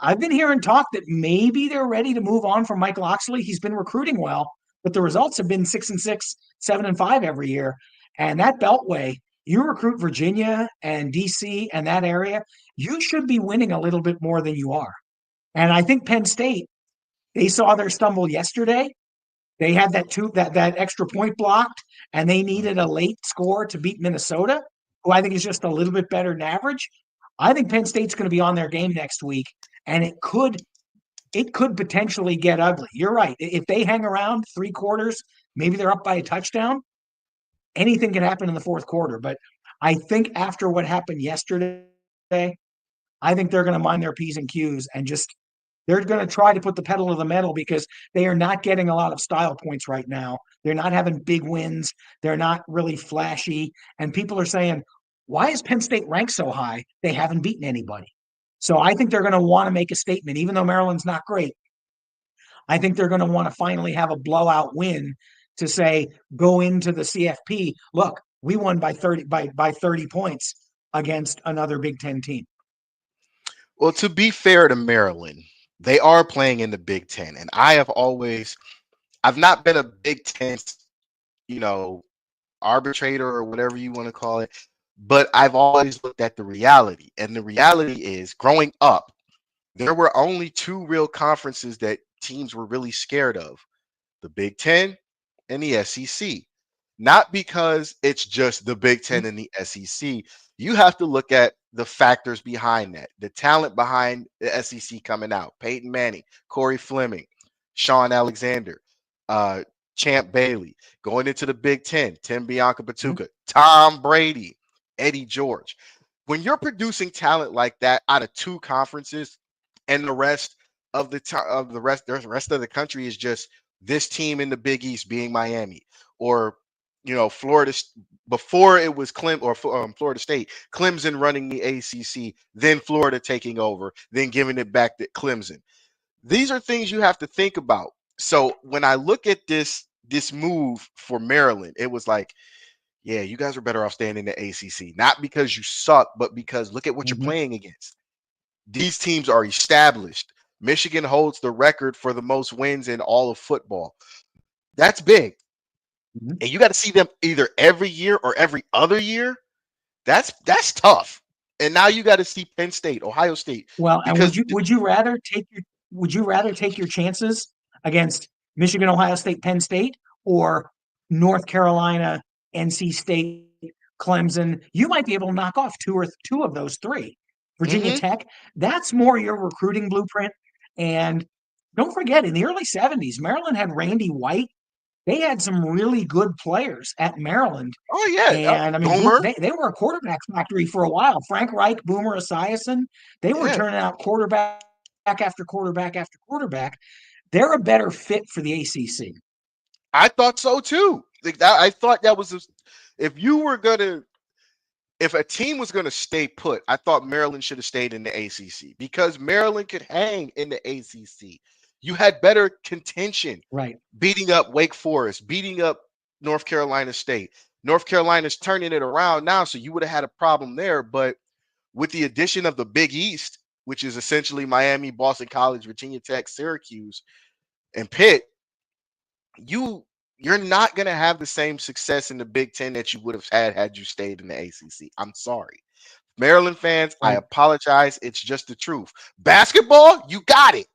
I've been hearing talk that maybe they're ready to move on from Mike Loxley. He's been recruiting well, but the results have been 6-6, 7-5 every year. And that Beltway, you recruit Virginia and DC and that area, you should be winning a little bit more than you are. And I think Penn State, they saw their stumble yesterday. They had that extra point blocked, and they needed a late score to beat Minnesota, who I think is just a little bit better than average. I think Penn State's going to be on their game next week, and it could potentially get ugly. You're right. If they hang around 3 quarters, maybe they're up by a touchdown. Anything can happen in the fourth quarter. But I think after what happened yesterday, I think they're going to mind their P's and Q's and just they're going to try to put the pedal to the metal because they are not getting a lot of style points right now. They're not having big wins. They're not really flashy. And people are saying, why is Penn State ranked so high? They haven't beaten anybody. So I think they're going to want to make a statement, even though Maryland's not great. I think they're going to want to finally have a blowout win to say, go into the CFP. Look, we won by 30 points against another Big Ten team. Well, to be fair to Maryland, they are playing in the Big Ten, and I've not been a Big Ten, you know, arbitrator or whatever you want to call it, but I've always looked at the reality, and the reality is, growing up, there were only two real conferences that teams were really scared of: the Big Ten and the SEC. Not because it's just the Big Ten and the SEC. You have to look at the factors behind that, the talent behind the SEC coming out: Peyton Manning, Corey Fleming, Sean Alexander, uh, Champ Bailey. Going into the Big Ten, Tim Bianca Patuka, Tom Brady, Eddie George. When you're producing talent like that out of two conferences, and the rest of the rest of the country is just this team in the Big East being Miami, or Florida before it was Florida State, Clemson running the ACC, then Florida taking over, then giving it back to Clemson. These are things you have to think about. So when I look at this move for Maryland, it was like, yeah, you guys are better off staying in the ACC, not because you suck, but because look at what you're Mm-hmm. playing against. These teams are established. Michigan holds the record for the most wins in all of football. That's big. Mm-hmm. And you got to see them either every year or every other year. That's tough. And now you got to see Penn State, Ohio State, Well, and because would you rather take your chances against Michigan, Ohio State, Penn State, or North Carolina, NC State, Clemson? You might be able to knock off two of those three. Virginia mm-hmm, Tech, that's more your recruiting blueprint. And don't forget, in the early 70s, Maryland had Randy White. They had some really good players at Maryland. oh yeah, And I mean, Boomer, they were a quarterback factory for a while. Frank Reich, Boomer Esiason, they were yeah, turning out quarterback after quarterback after quarterback. They're a better fit for the ACC. I thought so too. Like, I thought that was If you were gonna, if a team was gonna stay put, I thought Maryland should have stayed in the ACC because Maryland could hang in the ACC. You had better contention, Right. beating up Wake Forest, beating up North Carolina State. North Carolina's turning it around now, so you would have had a problem there. But with the addition of the Big East, which is essentially Miami, Boston College, Virginia Tech, Syracuse, and Pitt, you're not going to have the same success in the Big Ten that you would have had you stayed in the ACC. I'm sorry. Maryland fans, I Right. apologize. It's just the truth. Basketball, you got it.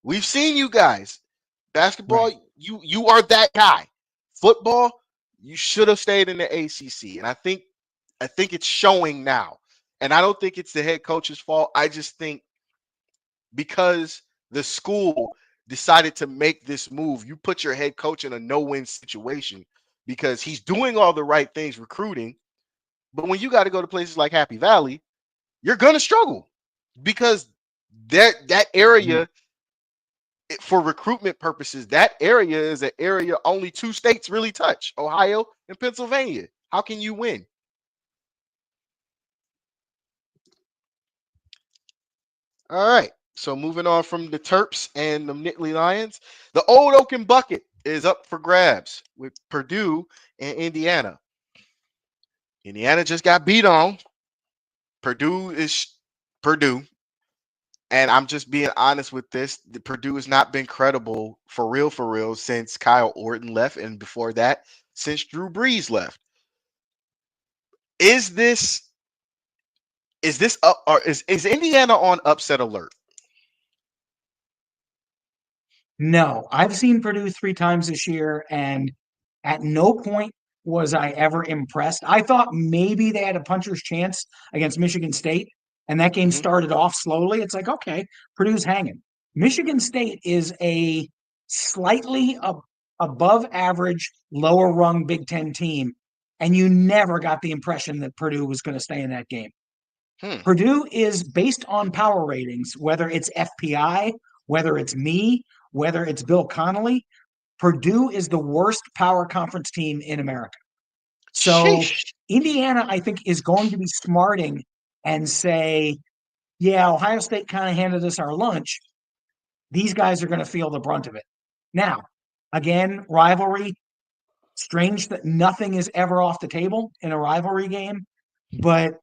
We've seen you guys. Basketball, Right. you are that guy. Football, you should have stayed in the ACC. And I think it's showing now. And I don't think it's the head coach's fault. I just think because the school decided to make this move, you put your head coach in a no-win situation because he's doing all the right things recruiting, but when you got to go to places like Happy Valley, you're going to struggle because that Mhm. area for recruitment purposes, that area is an area only two states really touch, Ohio and Pennsylvania. How can you win? All right. So moving on from the Terps and the Nittany Lions, the Old Oaken Bucket is up for grabs with Purdue and Indiana. Indiana just got beat on. Purdue is Purdue. And I'm just being honest with this. The Purdue has not been credible for real, since Kyle Orton left, and before that, since Drew Brees left. Is this up or is Indiana on upset alert? No, I've seen Purdue 3 times this year, and at no point was I ever impressed. I thought maybe they had a puncher's chance against Michigan State, and that game Mhm. started off slowly. It's like, okay, Purdue's hanging. Michigan State is a slightly above average, lower rung Big Ten team, and you never got the impression that Purdue was going to stay in that game. Hmm. Purdue is based on power ratings, whether it's FPI, whether it's me, whether it's Bill Connolly. Purdue is the worst power conference team in America. So Sheesh. Indiana, I think, is going to be smarting and say, yeah, Ohio State kind of handed us our lunch. These guys are going to feel the brunt of it. Now, again, rivalry. Strange that nothing is ever off the table in a rivalry game, but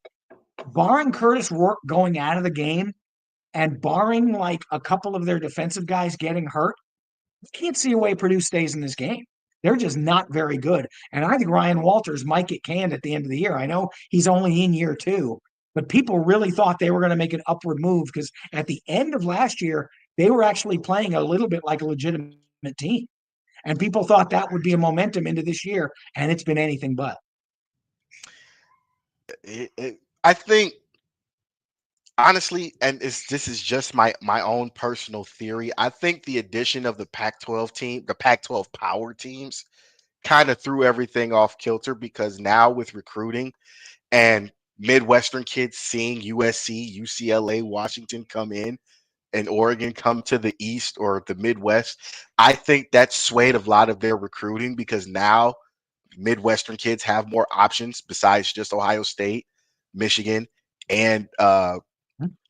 barring Curtis Rourke going out of the game and barring like a couple of their defensive guys getting hurt, you can't see a way Purdue stays in this game. They're just not very good. And I think Ryan Walters might get canned at the end of the year. I know he's only in year 2, but people really thought they were going to make an upward move because at the end of last year, they were actually playing a little bit like a legitimate team. And people thought that would be a momentum into this year, and it's been anything but. I think honestly, and this is just my own personal theory. I think the addition of the Pac-12 team, the Pac-12 power teams, kind of threw everything off kilter because now with recruiting and Midwestern kids seeing USC, UCLA, Washington come in and Oregon come to the East or the Midwest, I think that swayed a lot of their recruiting because now Midwestern kids have more options besides just Ohio State, Michigan, and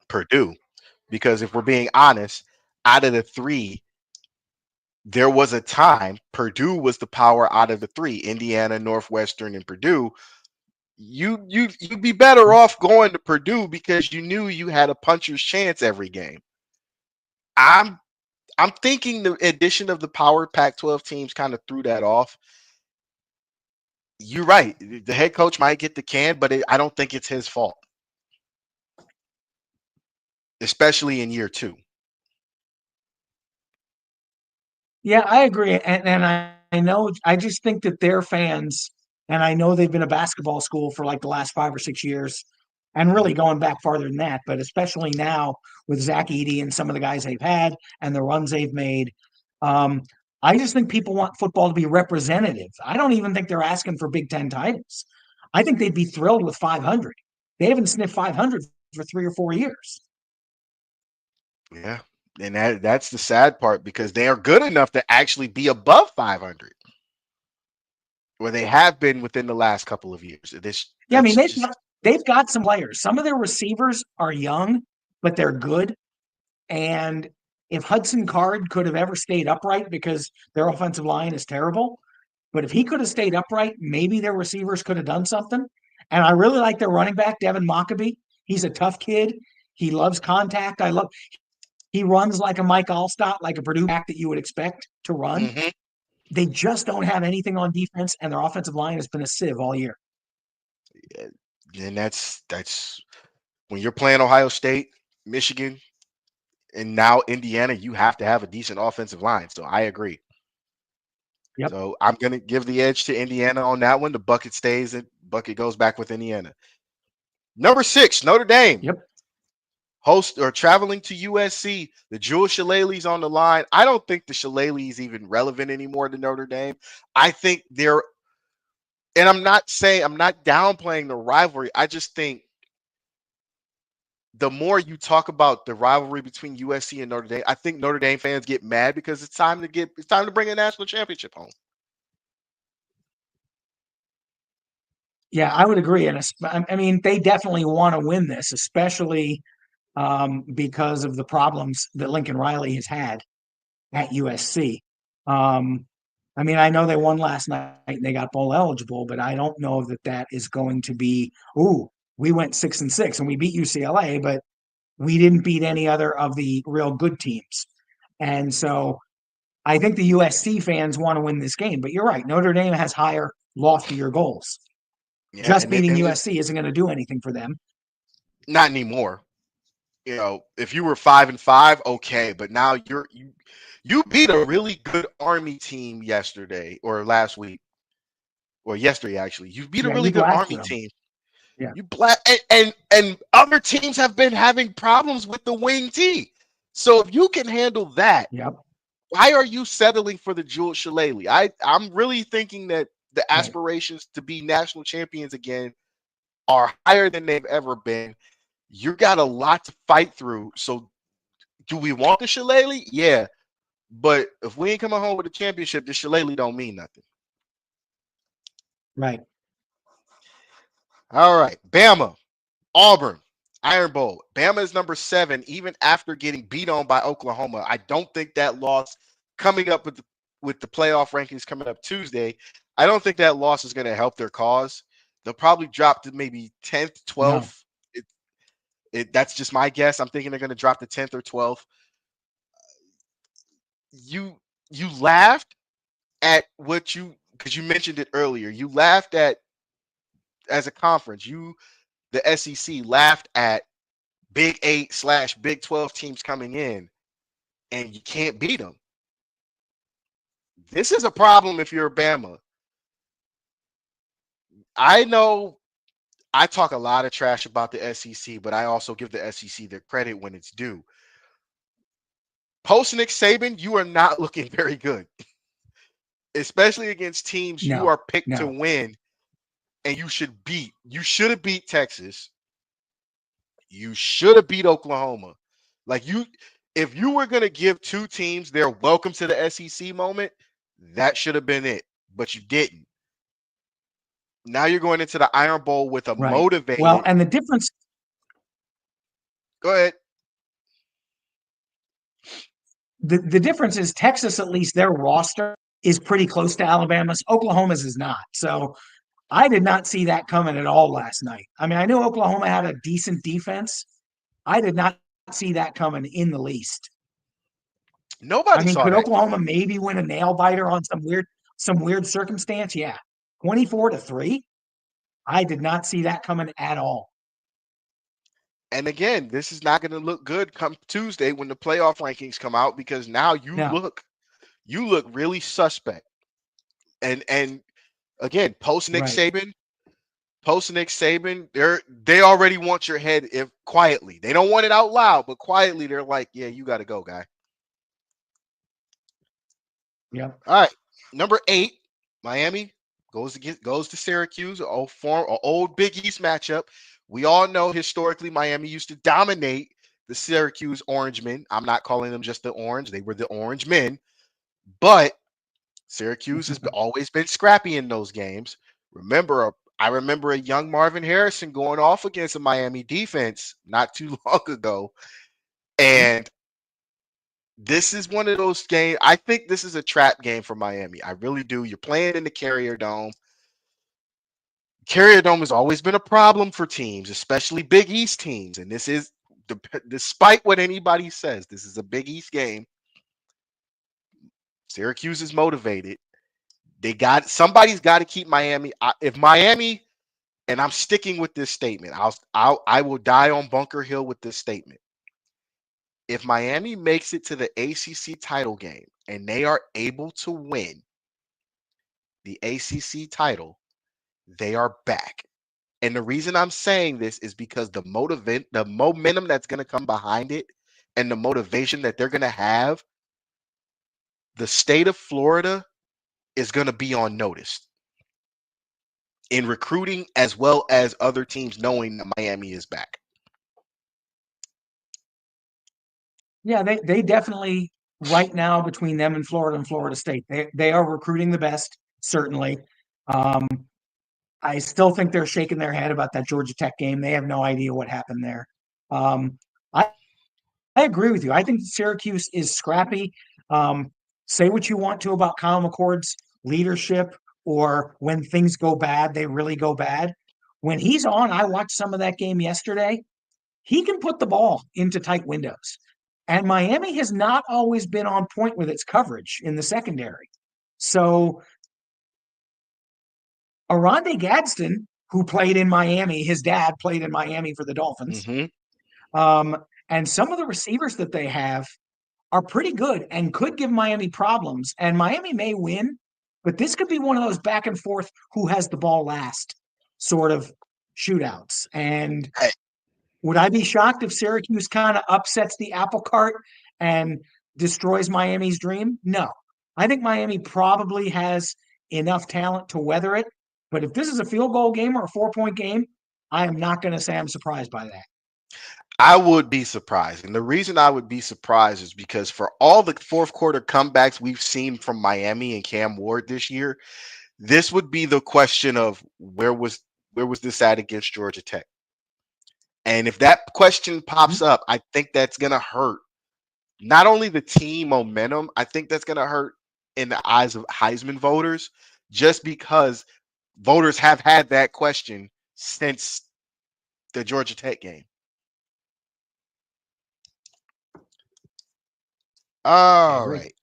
Purdue. Because if we're being honest, out of the three, there was a time Purdue was the power out of the three, Indiana, Northwestern, and Purdue. You'd be better off going to Purdue because you knew you had a puncher's chance every game. I'm I'm thinking the addition of the power Pac-12 teams kind of threw that off. You're right. The head coach might get the can, but I don't think it's his fault, especially in year 2. Yeah, I agree. And I know, I just think that their fans, and I know they've been a basketball school for like the last 5 or 6 years, and Mhm. really going back farther than that, but especially now with Zach Edey and some of the guys they've had and the runs they've made. Um, I just think people want football to be representative. I don't even think they're asking for Big Ten titles. I think they'd be thrilled with 500. They haven't sniffed 500 for 3 or 4 years. Yeah. And that's the sad part because they are good enough to actually be above 500. where they have been within the last couple of years. Yeah, I mean That's just they've got some players. Some of their receivers are young, but they're good. And if Hudson Card could have ever stayed upright because their offensive line is terrible, but if he could have stayed upright, maybe their receivers could have done something. And I really like their running back, Devin Mockabee. He's a tough kid. He loves contact. He runs like a Mike Allstott, like a Purdue back that you would expect to run. mhm. They just don't have anything on defense, and their offensive line has been a sieve all year. And that's when you're playing Ohio State, Michigan, and now Indiana, you have to have a decent offensive line. So I agree. Yep. So I'm gonna give the edge to Indiana on that one. The bucket stays and bucket goes back with Indiana. Number 6, Notre Dame. Yep. Host or traveling to USC. The Jewel Shillelagh's on the line. I don't think the Shillelagh is even relevant anymore to Notre Dame. I think they're, and I'm not downplaying the rivalry. I just think the more you talk about the rivalry between USC and Notre Dame, I think Notre Dame fans get mad because it's time to bring a national championship home. Yeah, I would agree. And I mean, they definitely want to win this, especially because of the problems that Lincoln Riley has had at USC. Um, I mean, I know they won last night and they got bowl eligible, but I don't know that that is going to be, ooh, we went 6-6 and we beat UCLA, but we didn't beat any other of the real good teams. And so I think the USC fans want to win this game, but you're right. Notre Dame has higher, loftier goals. Yeah, Just and it, beating and it, USC isn't going to do anything for them. not anymore. If you were 5-5, okay, but now you beat a really good Army team yesterday or last week or yesterday actually. You beat a Yeah, really you good blasted Army them. team. Yeah, And other teams have been having problems with the wing T. So if you can handle that, yep, why are you settling for the Jewel Shillelagh? I'm really thinking that the right, aspirations to be national champions again are higher than they've ever been. You got a lot to fight through. So do we want the Shillelagh? Yeah. But if we ain't coming home with a championship, the Shillelagh don't mean nothing. right. All right. Bama, Auburn, Iron Bowl. Bama is number 7, even after getting beat on by Oklahoma. I don't think that loss coming up with the playoff rankings coming up Tuesday, I don't think that loss is going to help their cause. They'll probably drop to maybe 10th, No, 12th. That's just my guess. I'm thinking they're going to drop to 10th or 12th. You you laughed at what you because you mentioned it earlier. You laughed at as a conference. The SEC laughed at Big 8/Big 12 teams coming in, and you can't beat them. This is a problem if you're Bama. I know I talk a lot of trash about the SEC, but I also give the SEC their credit when it's due. Post Nick Saban, you are not looking very good, especially against teams you no, are picked to no. win and you should beat. You should have beat Texas. You should have beat Oklahoma. If you were going to give two teams their welcome to the SEC moment, that should have been it, but you didn't. Now you're going into the Iron Bowl with a Right. Well, motivated. and the difference Go ahead. the difference is Texas, at least their roster is pretty close to Alabama's. Oklahoma's is not. So I did not see that coming at all last night. I mean, I knew Oklahoma had a decent defense. I did not see that coming in the least. I Nobody mean, saw could that Oklahoma coming. maybe win a nail biter on some weird circumstance? Yeah. 24-3. I did not see that coming at all. And again, this is not going to look good come Tuesday when the playoff rankings come out because now No. you look really suspect. And again, Right. post Nick Saban, they already want your head if quietly. They don't want it out loud, but quietly they're like, yeah, you got to go, guy. Yep. All right, number 8, Miami goes to Syracuse, a old Big East matchup. We all know historically Miami used to dominate the Syracuse Orange Men. I'm not calling them just the Orange; they were the Orange Men. But Syracuse has always been scrappy in those games. I remember a young Marvin Harrison going off against a Miami defense not too long ago. And this is one of those games. I think this is a trap game for Miami. I really do. You're playing in the Carrier Dome. Carrier Dome has always been a problem for teams, especially Big East teams. And this is, despite what anybody says, this is a Big East game. Syracuse is motivated. Somebody's got to keep Miami. If Miami, and I'm sticking with this statement, I will die on Bunker Hill with this statement. If Miami makes it to the ACC title game and they are able to win the ACC title, they are back. And the reason I'm saying this is because the momentum that's going to come behind it and the motivation that they're going to have, the state of Florida is going to be on notice in recruiting as well as other teams knowing that Miami is back. Yeah, they definitely right now between them and Florida State, they are recruiting the best, certainly. Um, I still think they're shaking their head about that Georgia Tech game. They have no idea what happened there. Um, I, I agree with you. I think Syracuse is scrappy. Um, say what you want to about Kyle McCord's leadership or when things go bad, they really go bad. When he's on, I watched some of that game yesterday. He can put the ball into tight windows. And Miami has not always been on point with its coverage in the secondary. So Aronde Gadsden, who played in Miami, his dad played in Miami for the Dolphins. Mm-hmm. And some of the receivers that they have are pretty good and could give Miami problems. And Miami may win, but this could be one of those back and forth who has the ball last sort of shootouts. And would I be shocked if Syracuse kind of upsets the apple cart and destroys Miami's dream? No. I think Miami probably has enough talent to weather it. But if this is a field goal game or a 4-point game, I am not going to say I'm surprised by that. I would be surprised. And the reason I would be surprised is because for all the fourth quarter comebacks we've seen from Miami and Cam Ward this year, this would be the question of where was this at against Georgia Tech? And if that question pops up, I think that's going to hurt not only the team momentum, I think that's going to hurt in the eyes of Heisman voters just because voters have had that question since the Georgia Tech game. All right.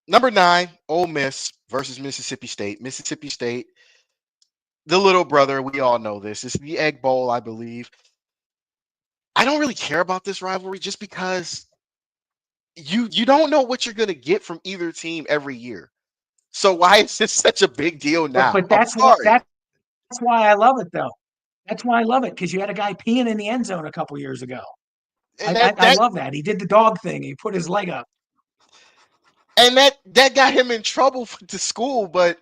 Number 9, Ole Miss versus Mississippi State. Mississippi State, the little brother, we all know this. It's the Egg Bowl, I believe. I don't really care about this rivalry just because you don't know what you're going to get from either team every year. So why is this such a big deal now? But I'm sorry. that's why I love it though. That's why I love it because you had a guy peeing in the end zone a couple years ago. And I love that. He did the dog thing. He put his leg up. that got him in trouble to school, but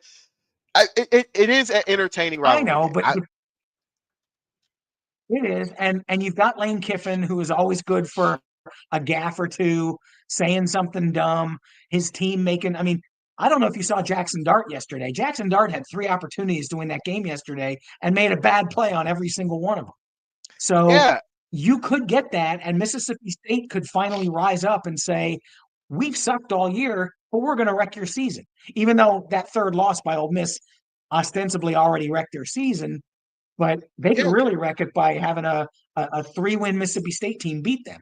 it is an entertaining I rivalry know, game. but it is, and you've got Lane Kiffin, who is always good for a gaff or two, saying something dumb. His team making. I mean, I don't know if you saw Jackson Dart yesterday. Jackson Dart had 3 opportunities to win that game yesterday and made a bad play on every single one of them. So Yeah, you could get that, and Mississippi State could finally rise up and say, "We've sucked all year, but we're going to wreck your season." Even though that third loss by Ole Miss ostensibly already wrecked their season, but they could yeah, really wreck it by having a 3-win Mississippi State team beat them.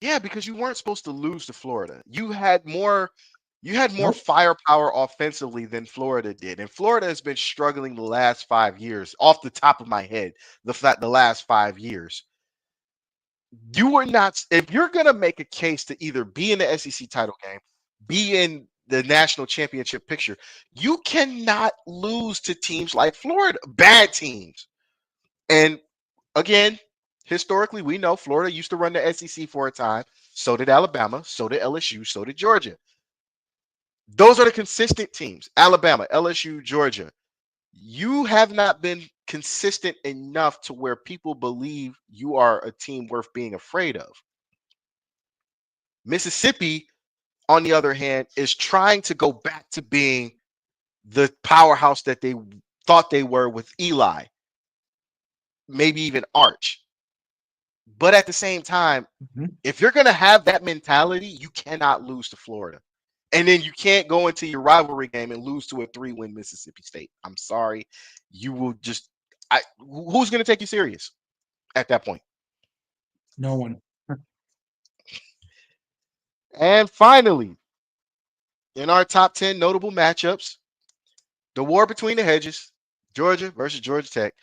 yeah, because you weren't supposed to lose to Florida. You had more Nope. firepower offensively than Florida did. And Florida has been struggling the last 5 years, off the top of my head, the last 5 years. You are not, if you're gonna make a case to either be in the SEC title game, be in the national championship picture, you cannot lose to teams like Florida, bad teams. And again, historically, we know Florida used to run the SEC for a time. So did Alabama, so did LSU, so did Georgia. Those are the consistent teams. Alabama, LSU, Georgia. You have not been consistent enough to where people believe you are a team worth being afraid of. Mississippi, on the other hand, is trying to go back to being the powerhouse that they thought they were with Eli, maybe even Arch. But at the same time, Mhm. if you're going to have that mentality, you cannot lose to Florida. And then you can't go into your rivalry game and lose to a 3-win Mississippi State. I'm sorry. You will just who's going to take you serious at that point? No one. And finally, in our top 10 notable matchups, the war between the hedges, Georgia versus Georgia Tech.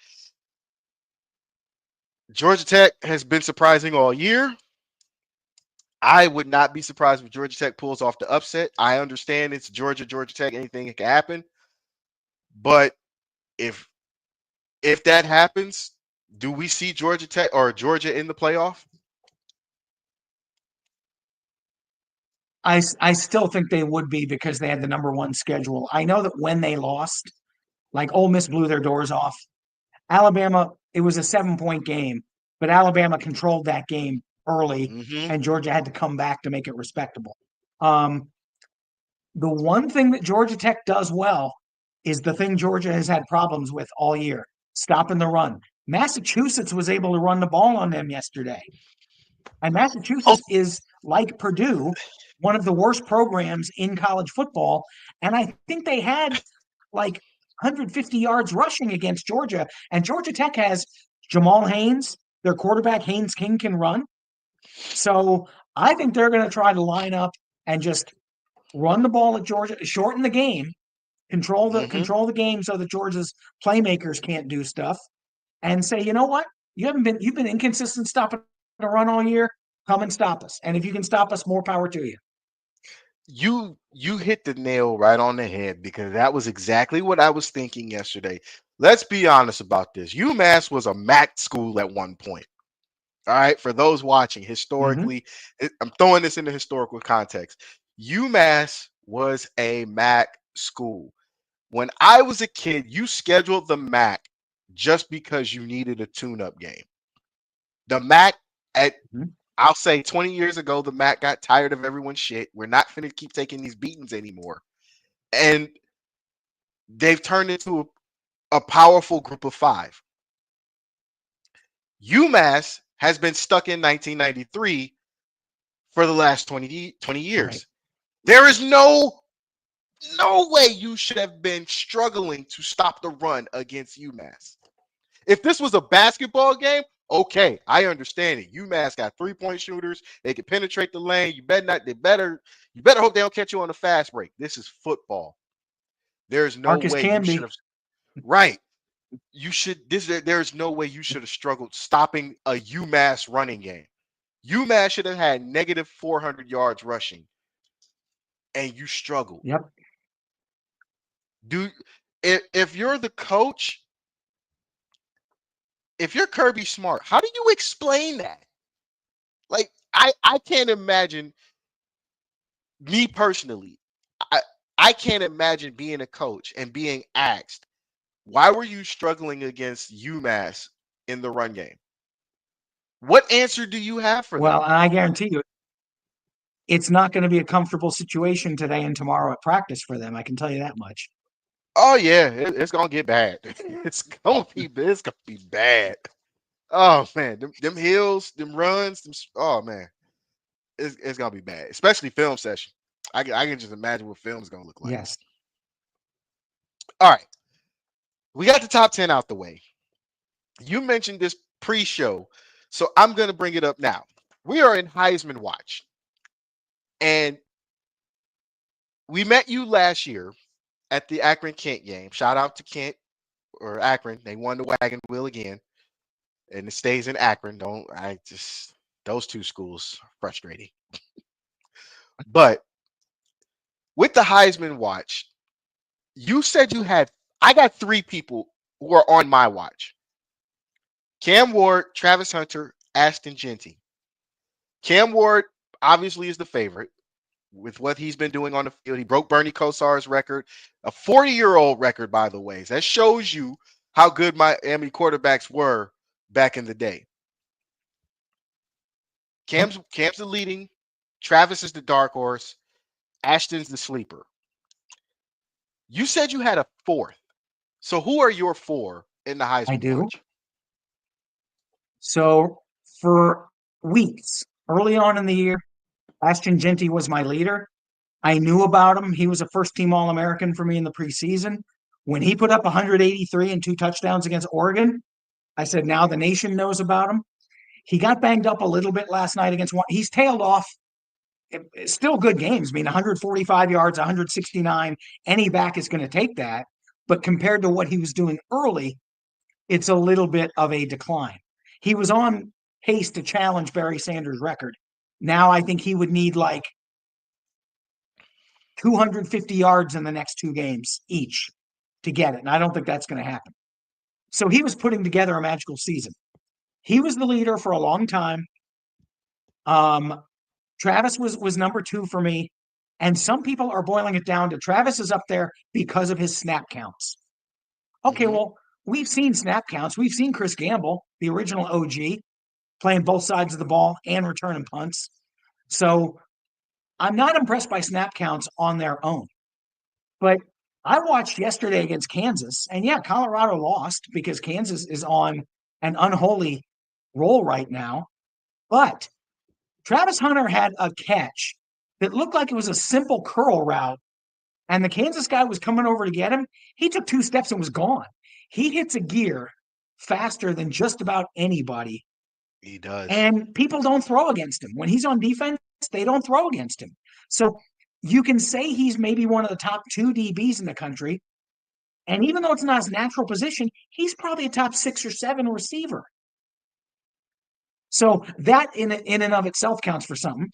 Georgia Tech has been surprising all year. I would not be surprised if Georgia Tech pulls off the upset. I understand it's Georgia Tech, anything can happen. But if that happens, do we see Georgia Tech or Georgia in the playoff? I still think they would be because they had the number one schedule. I know that when they lost, like Ole Miss blew their doors off. Alabama, it was a 7 point game, but Alabama controlled that game early, Mm-hmm. and Georgia had to come back to make it respectable. Um, the one thing that Georgia Tech does well is the thing Georgia has had problems with all year, stopping the run. Massachusetts was able to run the ball on them yesterday. And Oh, Massachusetts is, like Purdue, one of the worst programs in college football. And I think they had like 150 yards rushing against Georgia. And Georgia Tech has Jamal Haynes, their quarterback, Haynes King, can run. So I think they're going to try to line up and just run the ball at Georgia, shorten the game, mm-hmm. control the game so that Georgia's playmakers can't do stuff, and say, you know what, you've been inconsistent stopping a run all year. Come and stop us, and if you can stop us, more power to you. You hit the nail right on the head because that was exactly what I was thinking yesterday. Let's be honest about this. UMass was a MAC school at one point. All right, for those watching Mm-hmm. historically, I'm throwing this into historical context. UMass was a MAC school. When I was a kid, you scheduled the MAC just because you needed a tune-up game. The MAC at Mm-hmm. I'll say 20 years ago, the MAC got tired of everyone's shit. We're not finna keep taking these beatings anymore. And they've turned into a powerful group of five. UMass has been stuck in 1993 for the last 20 Right. years. There is no way you should have been struggling to stop the run against UMass. If this was a basketball game, okay, I understand it. UMass got 3-point shooters. They can penetrate the lane. You better hope they don't catch you on the fast break. This is football. There's no Marcus way you should Camby. have right. There's no way you should have struggled stopping a UMass running game. UMass should have had negative 400 yards rushing, and you struggled. Yep. Do if you're the coach, if you're Kirby Smart, how do you explain that? Like I can't imagine me personally. I I can't imagine being a coach and being asked, why were you struggling against UMass in the run game? What answer do you have for Well, them? and I guarantee you, it's not going to be a comfortable situation today and tomorrow at practice for them. I can tell you that much. Oh yeah, it's gonna get bad. It's gonna be bad. Oh man, them hills, them runs, oh man, it's gonna be bad, especially film session. I can just imagine what film is gonna look like. Yes. All right, we got the top 10 out the way. You mentioned this pre-show, so I'm gonna bring it up now. We are in Heisman watch, and we met you last year at the Akron Kent game. Shout out to Kent or Akron. They won the wagon wheel again, and it stays in Akron. Don't I just those two schools are frustrating. But with the Heisman watch, you said you had I got three people who are on my watch. Cam Ward, Travis Hunter, Ashton Genty. Cam Ward obviously is the favorite with what he's been doing on the field. He broke Bernie Kosar's record, a 40-year-old record, by the way. That shows you how good Miami quarterbacks were back in the day. Yep. Cam's the leading. Travis is the dark horse. Ashton's the sleeper. You said you had a fourth. So who are your four in the I Heisman do. bunch? So for weeks early on in the year, Ashton Genty was my leader. I knew about him. He was a first team All American for me in the preseason. When he put up 183 and 2 touchdowns against Oregon, I said, now the nation knows about him. He got banged up a little bit last night against one. He's tailed off. It's still good games. I mean, 145 yards, 169. Any back is going to take that. But compared to what he was doing early, it's a little bit of a decline. He was on pace to challenge Barry Sanders' record. Now I think he would need like 250 yards in the next 2 games each to get it. And I don't think that's going to happen. So he was putting together a magical season. He was the leader for a long time. Travis was number 2 for me. And some people are boiling it down to Travis is up there because of his snap counts. Okay, Mm-hmm. well, we've seen snap counts. We've seen Chris Gamble, the original OG, playing both sides of the ball and returning punts. So I'm not impressed by snap counts on their own. But I watched yesterday against Kansas, and yeah, Colorado lost because Kansas is on an unholy roll right now. But Travis Hunter had a catch that looked like it was a simple curl route, and the Kansas guy was coming over to get him. He took 2 steps and was gone. He hits a gear faster than just about anybody, He does. and people don't throw against him. When he's on defense, they don't throw against him. So you can say he's maybe one of the top 2 DBs in the country. And even though it's not his natural position, he's probably a top 6 or 7 receiver. So that in and of itself counts for something.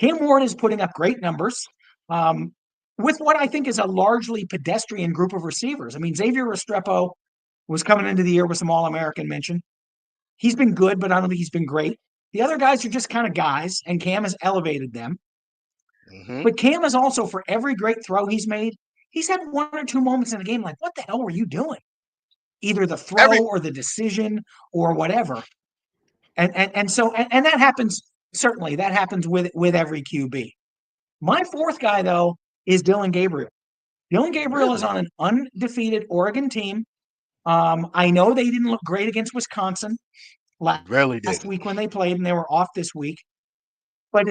Cam Ward is putting up great numbers with what I think is a largely pedestrian group of receivers. I mean, Xavier Restrepo was coming into the year with some All-American mention. He's been good, but I don't think he's been great. The other guys are just kind of guys, and Cam has elevated them. Mm-hmm. But Cam is also, for every great throw he's made, he's had 1 or 2 moments in the game like, what the hell were you doing? Either the throw Every or the decision or whatever. And that happens, certainly that happens with every QB. My fourth guy, though, is Dylan Gabriel. Dylan Gabriel is really, on an undefeated Oregon team. I know they didn't look great against Wisconsin really last didn't. week when they played, and they were off this week. But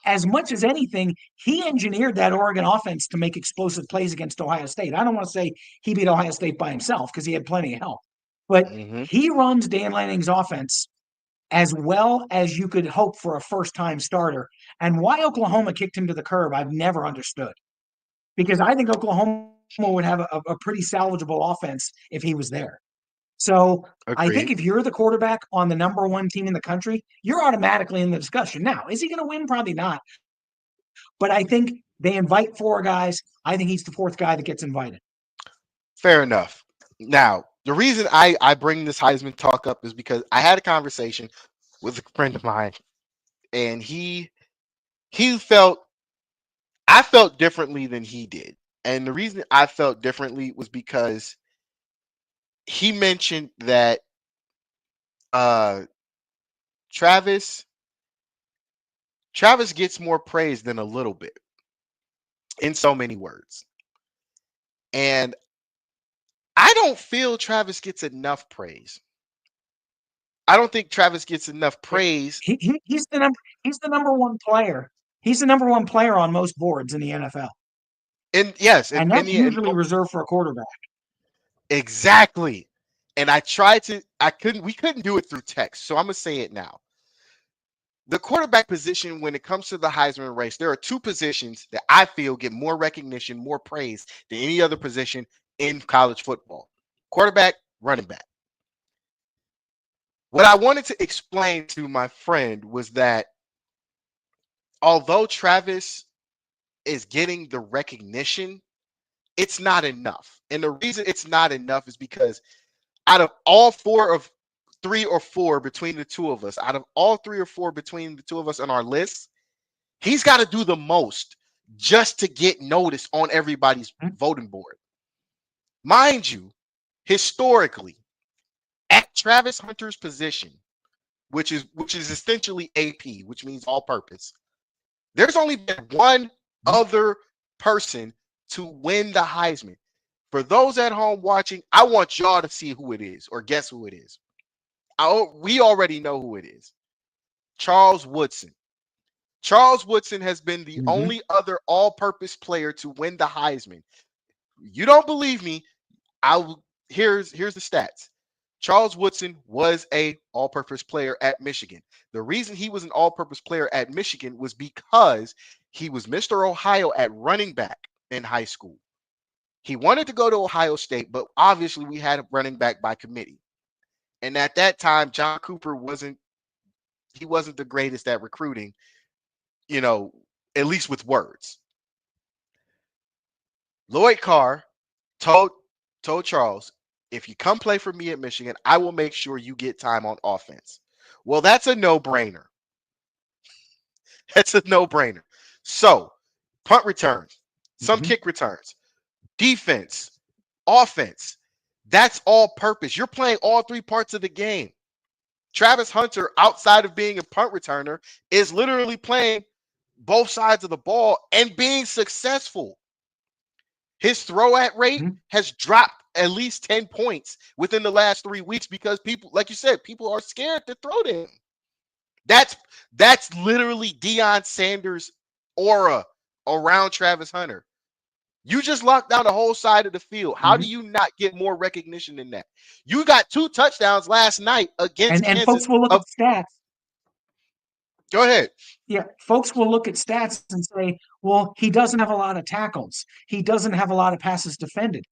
as much as anything, he engineered that Oregon offense to make explosive plays against Ohio State. I don't want to say he beat Ohio State by himself because he had plenty of help. But Mm-hmm. he runs Dan Lanning's offense as well as you could hope for a first-time starter. And why Oklahoma kicked him to the curb, I've never understood. Because I think Oklahoma would have a pretty salvageable offense if he was there. So I think Agreed. if you're the quarterback on the number 1 team in the country, you're automatically in the discussion. Now, is he going to win? Probably not. But I think they invite 4 guys. I think he's the 4th guy that gets invited. Fair enough. Now, the reason I bring this Heisman talk up is because I had a conversation with a friend of mine, and he felt I felt differently than he did. And the reason I felt differently was because he mentioned that uh Travis Travis gets more praise than a little bit in so many words. And I don't feel Travis gets enough praise. I don't think Travis gets enough praise. He's the number 1 player. He's the number 1 player on most boards in the NFL. And yes, And in that's the usually reserved for a quarterback. exactly. And we couldn't do it through text. So I'm gonna say it now. The quarterback position, when it comes to the Heisman race, there are 2 positions that I feel get more recognition, more praise than any other position in college football: quarterback, running back. What I wanted to explain to my friend was that although Travis is getting the recognition, it's not enough. And the reason it's not enough is because out of all 3 or 4 between the 2 of us, out of all 3 or 4 between the 2 of us on our list, he's got to do the most just to get noticed on everybody's voting board. Mind you, historically, at Travis Hunter's position, which is essentially AP, which means all purpose, there's only been one Mhm. other person to win the Heisman. For those at home watching, I want y'all to see who it is or guess who it is. We already know who it is. Charles Woodson. Charles Woodson has been the Mhm. only other all-purpose player to win the Heisman. You don't believe me? Here's the stats. Charles Woodson was a all-purpose player at Michigan. The reason he was an all-purpose player at Michigan was because he was Mr. Ohio at running back in high school. He wanted to go to Ohio State, but obviously we had a running back by committee. And at that time, John Cooper wasn't the greatest at recruiting, you know, at least with words. Lloyd Carr told told Charles, if you come play for me at Michigan, I will make sure you get time on offense. Well, that's a no-brainer. That's a no-brainer. So, punt returns, some Mhm. kick returns, defense, offense. That's all purpose. You're playing all three parts of the game. Travis Hunter, outside of being a punt returner, is literally playing both sides of the ball and being successful. His throw at rate Mhm. has dropped at least 10 points within the last 3 weeks because people, like you said, people are scared to throw to him. That's that's literally Deion Sanders' aura around Travis Hunter. You just locked down the whole side of the field. How do Mhm. you not get more recognition than that? You got 2 touchdowns last night against And Kansas. folks will look at stats. Go ahead. Yeah, folks will look at stats and say, well, he doesn't have a lot of tackles. He doesn't have a lot of passes defended.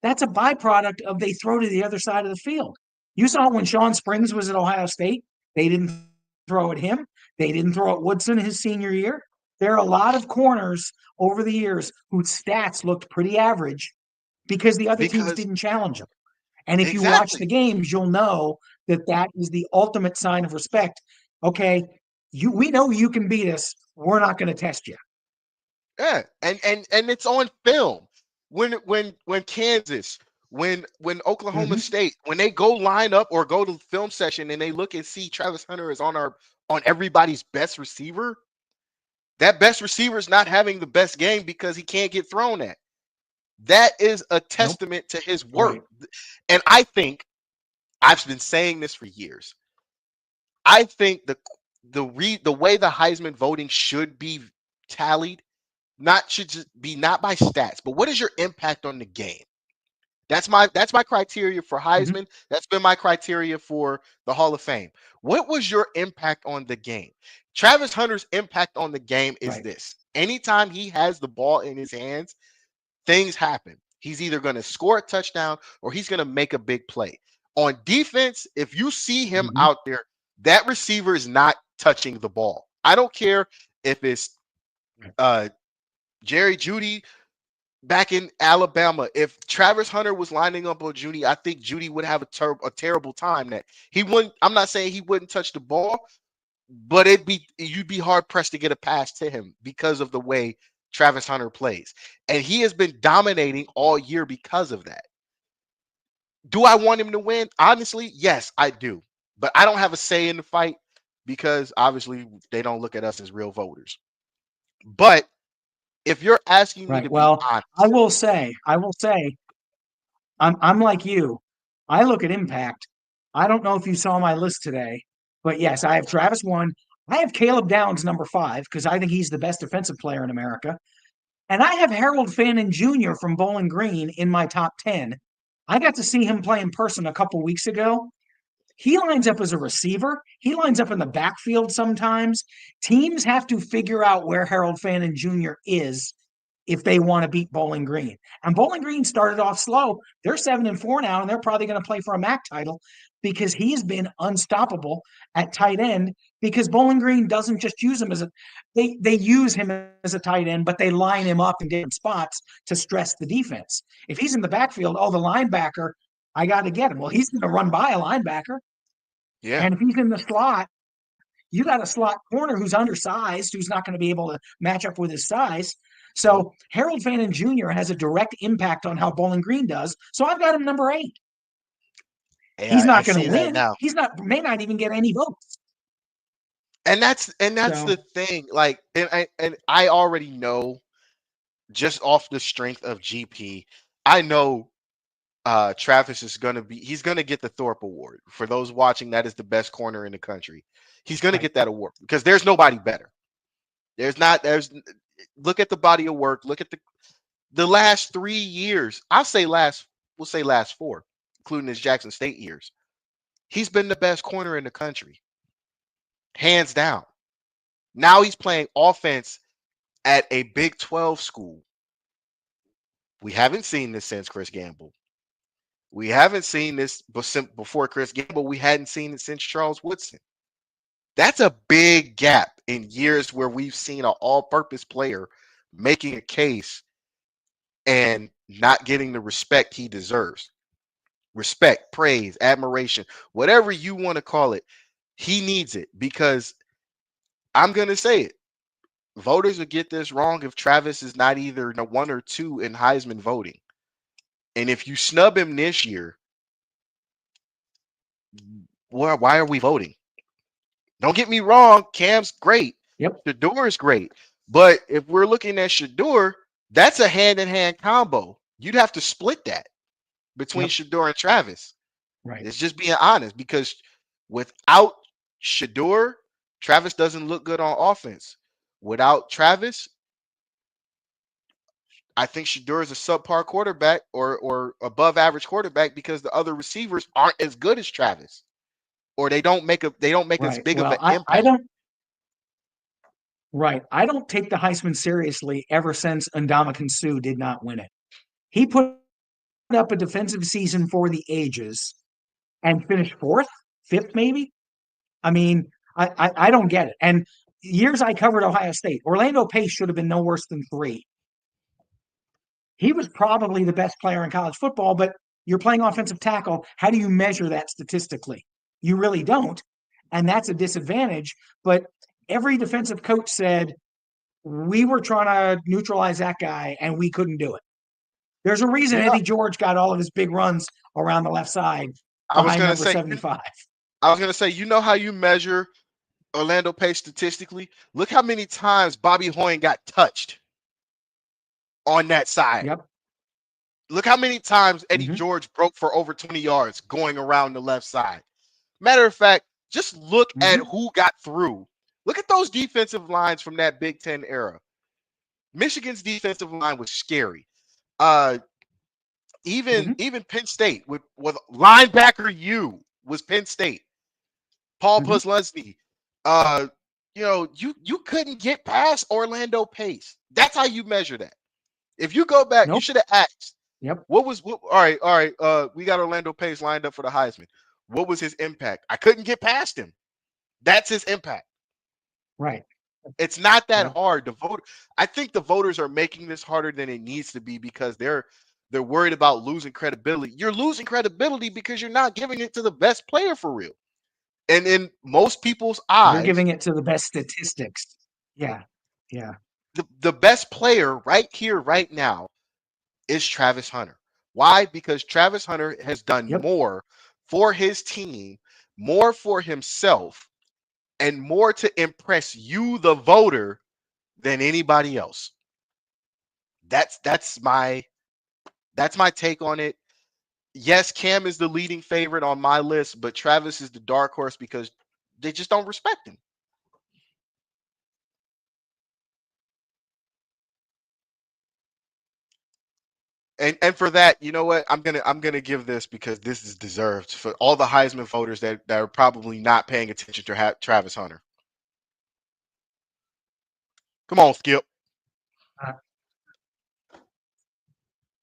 That's a byproduct of they throw to the other side of the field. You saw when Sean Springs was at Ohio State, they didn't throw at him. They didn't throw at Woodson his senior year. There are a lot of corners over the years whose stats looked pretty average because the other teams Because didn't challenge them. And if you watch the exactly. games, you'll know that that is the ultimate sign of respect. Okay, we know you can beat us. We're not going to test you. Yeah, and it's on film. When Kansas, when Oklahoma Mm-hmm. State, when they go line up or go to film session and they look and see Travis Hunter is on everybody's best receiver, that best receiver is not having the best game because he can't get thrown at. That is a Nope. testament to his work. Right. And I think I've been saying this for years. I think the way the Heisman voting should be tallied not should just be not by stats, but what is your impact on the game? That's my criteria for Mm-hmm. Heisman. That's been my criteria for the Hall of Fame. What was your impact on the game? Travis Hunter's impact on the game is Right. this. Anytime he has the ball in his hands, things happen. He's either going to score a touchdown or he's going to make a big play. On defense, if you see him Mm-hmm. out there, that receiver is not touching the ball. I don't care if it's uh Jerry Judy back in Alabama. If Travis Hunter was lining up on Judy, I think Judy would have a terrible time. That he wouldn't. I'm not saying he wouldn't touch the ball, but you'd be hard pressed to get a pass to him because of the way Travis Hunter plays, and he has been dominating all year because of that. Do I want him to win? Honestly, yes, I do, but I don't have a say in the fight because obviously they don't look at us as real voters. But if you're asking me Right. to be Well, honest, I will say, I'm like you. I look at impact. I don't know if you saw my list today, but yes, I have Travis one. I have Caleb Downs number 5 because I think he's the best defensive player in America. And I have Harold Fannin Jr. from Bowling Green in my top 10. I got to see him play in person a couple weeks ago. He lines up as a receiver. He lines up in the backfield sometimes. Teams have to figure out where Harold Fannin Jr. is if they want to beat Bowling Green. And Bowling Green started off slow. They're 7-4 now, and they're probably going to play for a MAC title because he's been unstoppable at tight end. Because Bowling Green doesn't just use him as they use him as a tight end, but they line him up in different spots to stress the defense. If he's in the backfield, oh, the linebacker, I got to get him. Well, he's going to run by a linebacker. yeah, And if he's in the slot, you got a slot corner who's undersized, who's not going to be able to match up with his size. nope. So Harold Fannin Jr. has a direct impact on how Bowling Green does. So I've got him number 8. He's Yeah, I not going to see that win. now. He's not may not even get any votes. And that's the So thing. Like, and I already know just off the strength of GP, I know Travis is gonna be he's gonna get the Thorpe Award. For those watching, that is the best corner in the country. He's gonna Right. get that award because there's nobody better. There's look at the body of work, look at the last 3 years. We'll say last four, including his Jackson State years. He's been the best corner in the country, hands down. Now he's playing offense at a Big 12 school. We haven't seen this since Chris Gamble. We haven't seen this before Chris Gamble. We hadn't seen it since Charles Woodson. That's a big gap in years where we've seen an all-purpose player making a case and not getting the respect he deserves. Respect, praise, admiration, whatever you want to call it. He needs it because I'm going to say it. Voters will get this wrong if Travis is not either the one or two in Heisman voting. And if you snub him this year, why are we voting? Don't get me wrong, Cam's great. Yep. Shador is great. But if we're looking at Shador, that's a hand-in-hand combo. You'd have to split that between Yep. Shador and Travis. Right. It's just being honest because without Shador, Travis doesn't look good on offense. Without Travis, I think Shador is a subpar quarterback or above average quarterback because the other receivers aren't as good as Travis, or they don't make as Right. big of Well, an I impact. don't. Right. I don't take the Heisman seriously ever since Ndamukong Suh did not win it. He put up a defensive season for the ages and finished fourth, fifth, maybe. I mean, I don't get it. And years I covered Ohio State, Orlando Pace should have been no worse than three. He was probably the best player in college football, but you're playing offensive tackle. How do you measure that statistically? You really don't. And that's a disadvantage. But every defensive coach said, we were trying to neutralize that guy and we couldn't do it. There's a reason You know, Eddie George got all of his big runs around the left side I was behind gonna number say, 75. you know how you measure Orlando Pace statistically? Look how many times Bobby Hoying got touched on that side. Yep. Look how many times Eddie Mm-hmm. George broke for over 20 yards going around the left side. Matter of fact, just look at Mm-hmm. who got through. Look at those defensive lines from that Big Ten era. Michigan's defensive line was scary. Uh, even Mm-hmm. even Penn State with linebacker U was Penn State. Paul Mm-hmm. Posluszny. Uh, you couldn't get past Orlando Pace. That's how you measure that. If you go back, you Nope. should have asked Yep. all right. We got Orlando Pace lined up for the Heisman. What was his impact? I couldn't get past him. That's his impact. Right. It's not that Yep. hard. I think the voters are making this harder than it needs to be because they're worried about losing credibility. You're losing credibility because you're not giving it to the best player for real. And in most people's You're eyes, giving it to the best statistics. Yeah. Yeah. the best player right here, right now, is Travis Hunter. Why? Because Travis Hunter has done Yep. more for his team, more for himself, and more to impress you, the voter, than anybody else. That's that's my that's my take on it. Yes, Cam is the leading favorite on my list, but Travis is the dark horse because they just don't respect him. And for that, you know what? I'm gonna give this because this is deserved for all the Heisman voters that are probably not paying attention to Travis Hunter. Come on, Skip. Uh,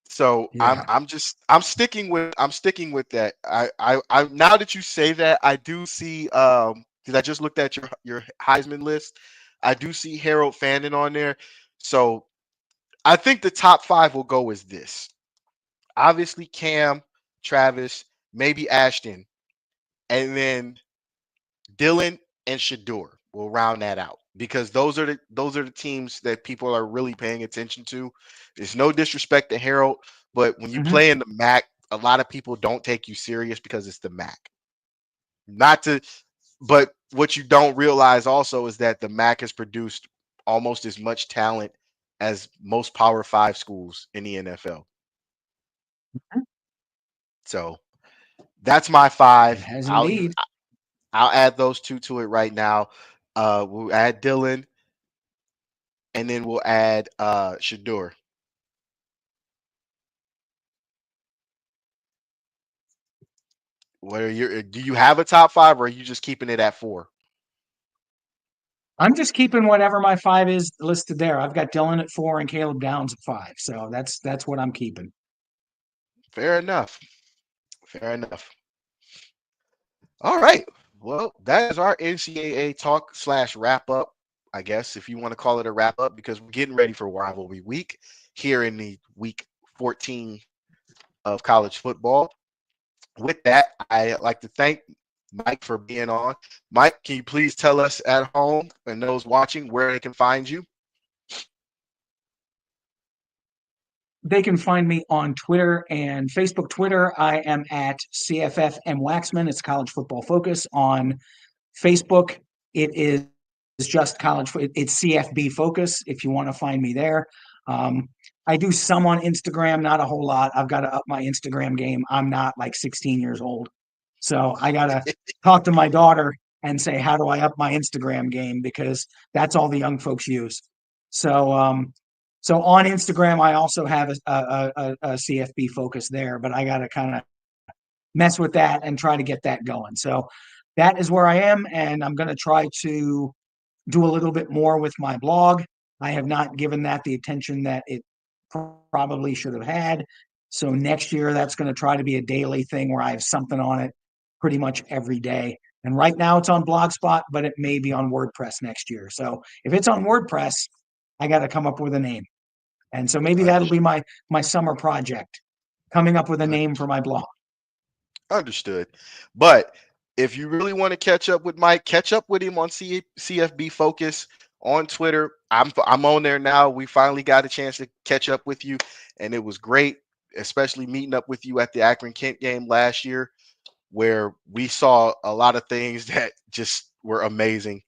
So I'm yeah. I'm just I'm sticking with that. I now that you say that, I do see because I just looked at your Heisman list. I do see Harold Fandon on there. So I think the top five will go as this. Obviously Cam, Travis, maybe Ashton, and then Dylan and Shador will round that out because those are the teams that people are really paying attention to. There's no disrespect to Harold, but when you Mm-hmm. play in the MAC, a lot of people don't take you serious because it's the MAC. Not to, but what you don't realize also is that the MAC has produced almost as much talent as most Power 5 schools in the NFL. So that's my It 5. has I'll indeed. I'll add those two to it right now. We'll add Dylan, and then we'll add Shador. What are your? Do you have a top 5, or are you just keeping it at 4? I'm just keeping whatever my 5 is listed there. I've got Dylan at 4 and Caleb Downs at 5. So that's what I'm keeping. Fair enough. Fair enough. All right. Well, that is our NCAA talk / wrap up. I guess if you want to call it a wrap up, because we're getting ready for rivalry week here in the week 14 of college football. With that, I like to thank Mike for being on. Mike, can you please tell us at home and those watching where they can find you? They can find me on Twitter and Facebook. Twitter, I am at CFFM Waxman. It's College Football Focus. On Facebook, it is just college. It's CFB Focus. If you want to find me there, I do some on Instagram, not a whole lot. I've got to up my Instagram game. I'm not like 16 years old, so I got to talk to my daughter and say, how do I up my Instagram game? Because that's all the young folks use. So, so on Instagram, I also have a CFB Focus there, but I got to kind of mess with that and try to get that going. So that is where I am, and I'm going to try to do a little bit more with my blog. I have not given that the attention that it probably should have had. So next year, that's going to try to be a daily thing where I have something on it pretty much every day. And right now it's on Blogspot, but it may be on WordPress next year. So if it's on WordPress, I got to come up with a name. And so maybe that'll be my summer project, coming up with a name for my blog. Understood. But if you really want to catch up with Mike, catch up with him on CFB Focus on Twitter. I'm on there now. We finally got a chance to catch up with you, and it was great, especially meeting up with you at the Akron Kent game last year, where we saw a lot of things that just were amazing.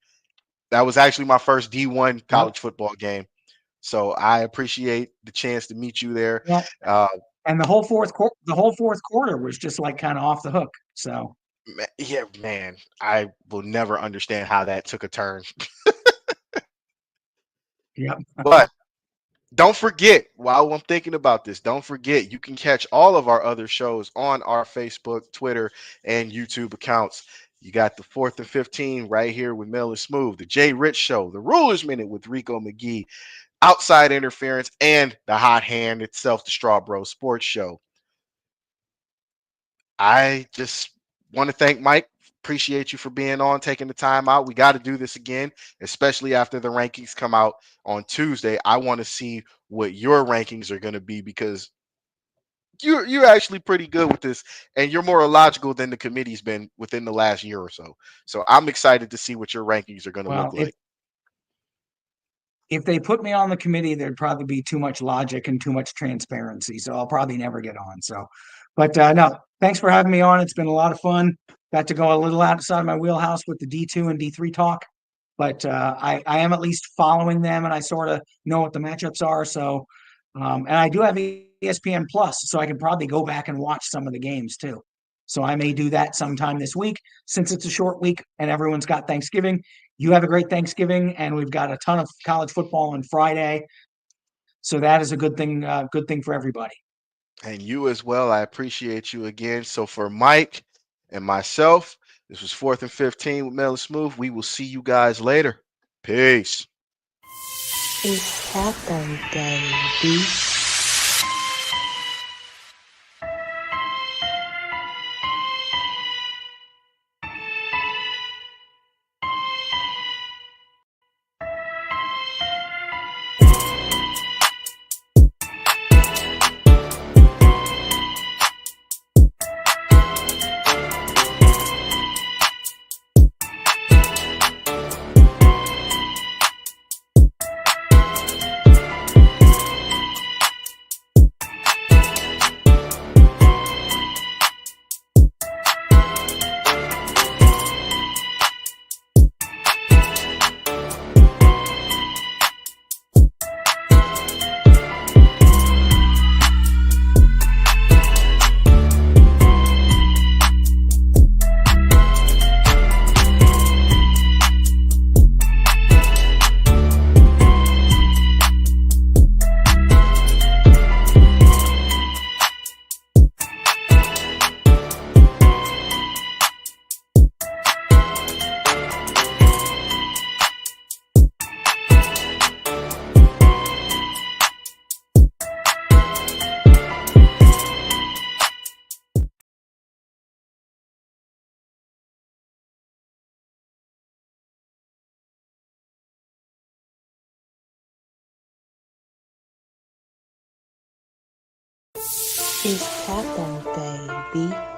That was actually my first D1 college football game. So I appreciate the chance to meet you there. Yeah. And the whole fourth quarter was just like kind of off the hook. So yeah, man, I will never understand how that took a turn. Yep. But don't forget, while I'm thinking about this, don't forget you can catch all of our other shows on our Facebook, Twitter, and YouTube accounts. You got the 4th and 15 right here with Mel and Smooth, the Jay Rich Show, the Rulers Minute with Rico McGee, Outside Interference, and the hot hand itself, the Straw Bro Sports Show. I just want to thank Mike. Appreciate you for being on, taking the time out. We got to do this again, especially after the rankings come out on Tuesday. I want to see what your rankings are going to be, because you're actually pretty good with this, and you're more illogical than the committee's been within the last year or so. So I'm excited to see what your rankings are going to look like. If they put me on the committee, there'd probably be too much logic and too much transparency. So I'll probably never get on. So, but no, thanks for having me on. It's been a lot of fun. Got to go a little outside my wheelhouse with the D2 and D3 talk, but I am at least following them, and I sort of know what the matchups are. So, and I do have ESPN Plus, so I can probably go back and watch some of the games too. So I may do that sometime this week, since it's a short week and everyone's got Thanksgiving. You have a great Thanksgiving, and we've got a ton of college football on Friday. So that is a good thing for everybody. And you as well. I appreciate you again. So for Mike and myself, this was 4th and 15 with Mel and Smooth. We will see you guys later. Peace. It's happened, baby. It's happened, baby.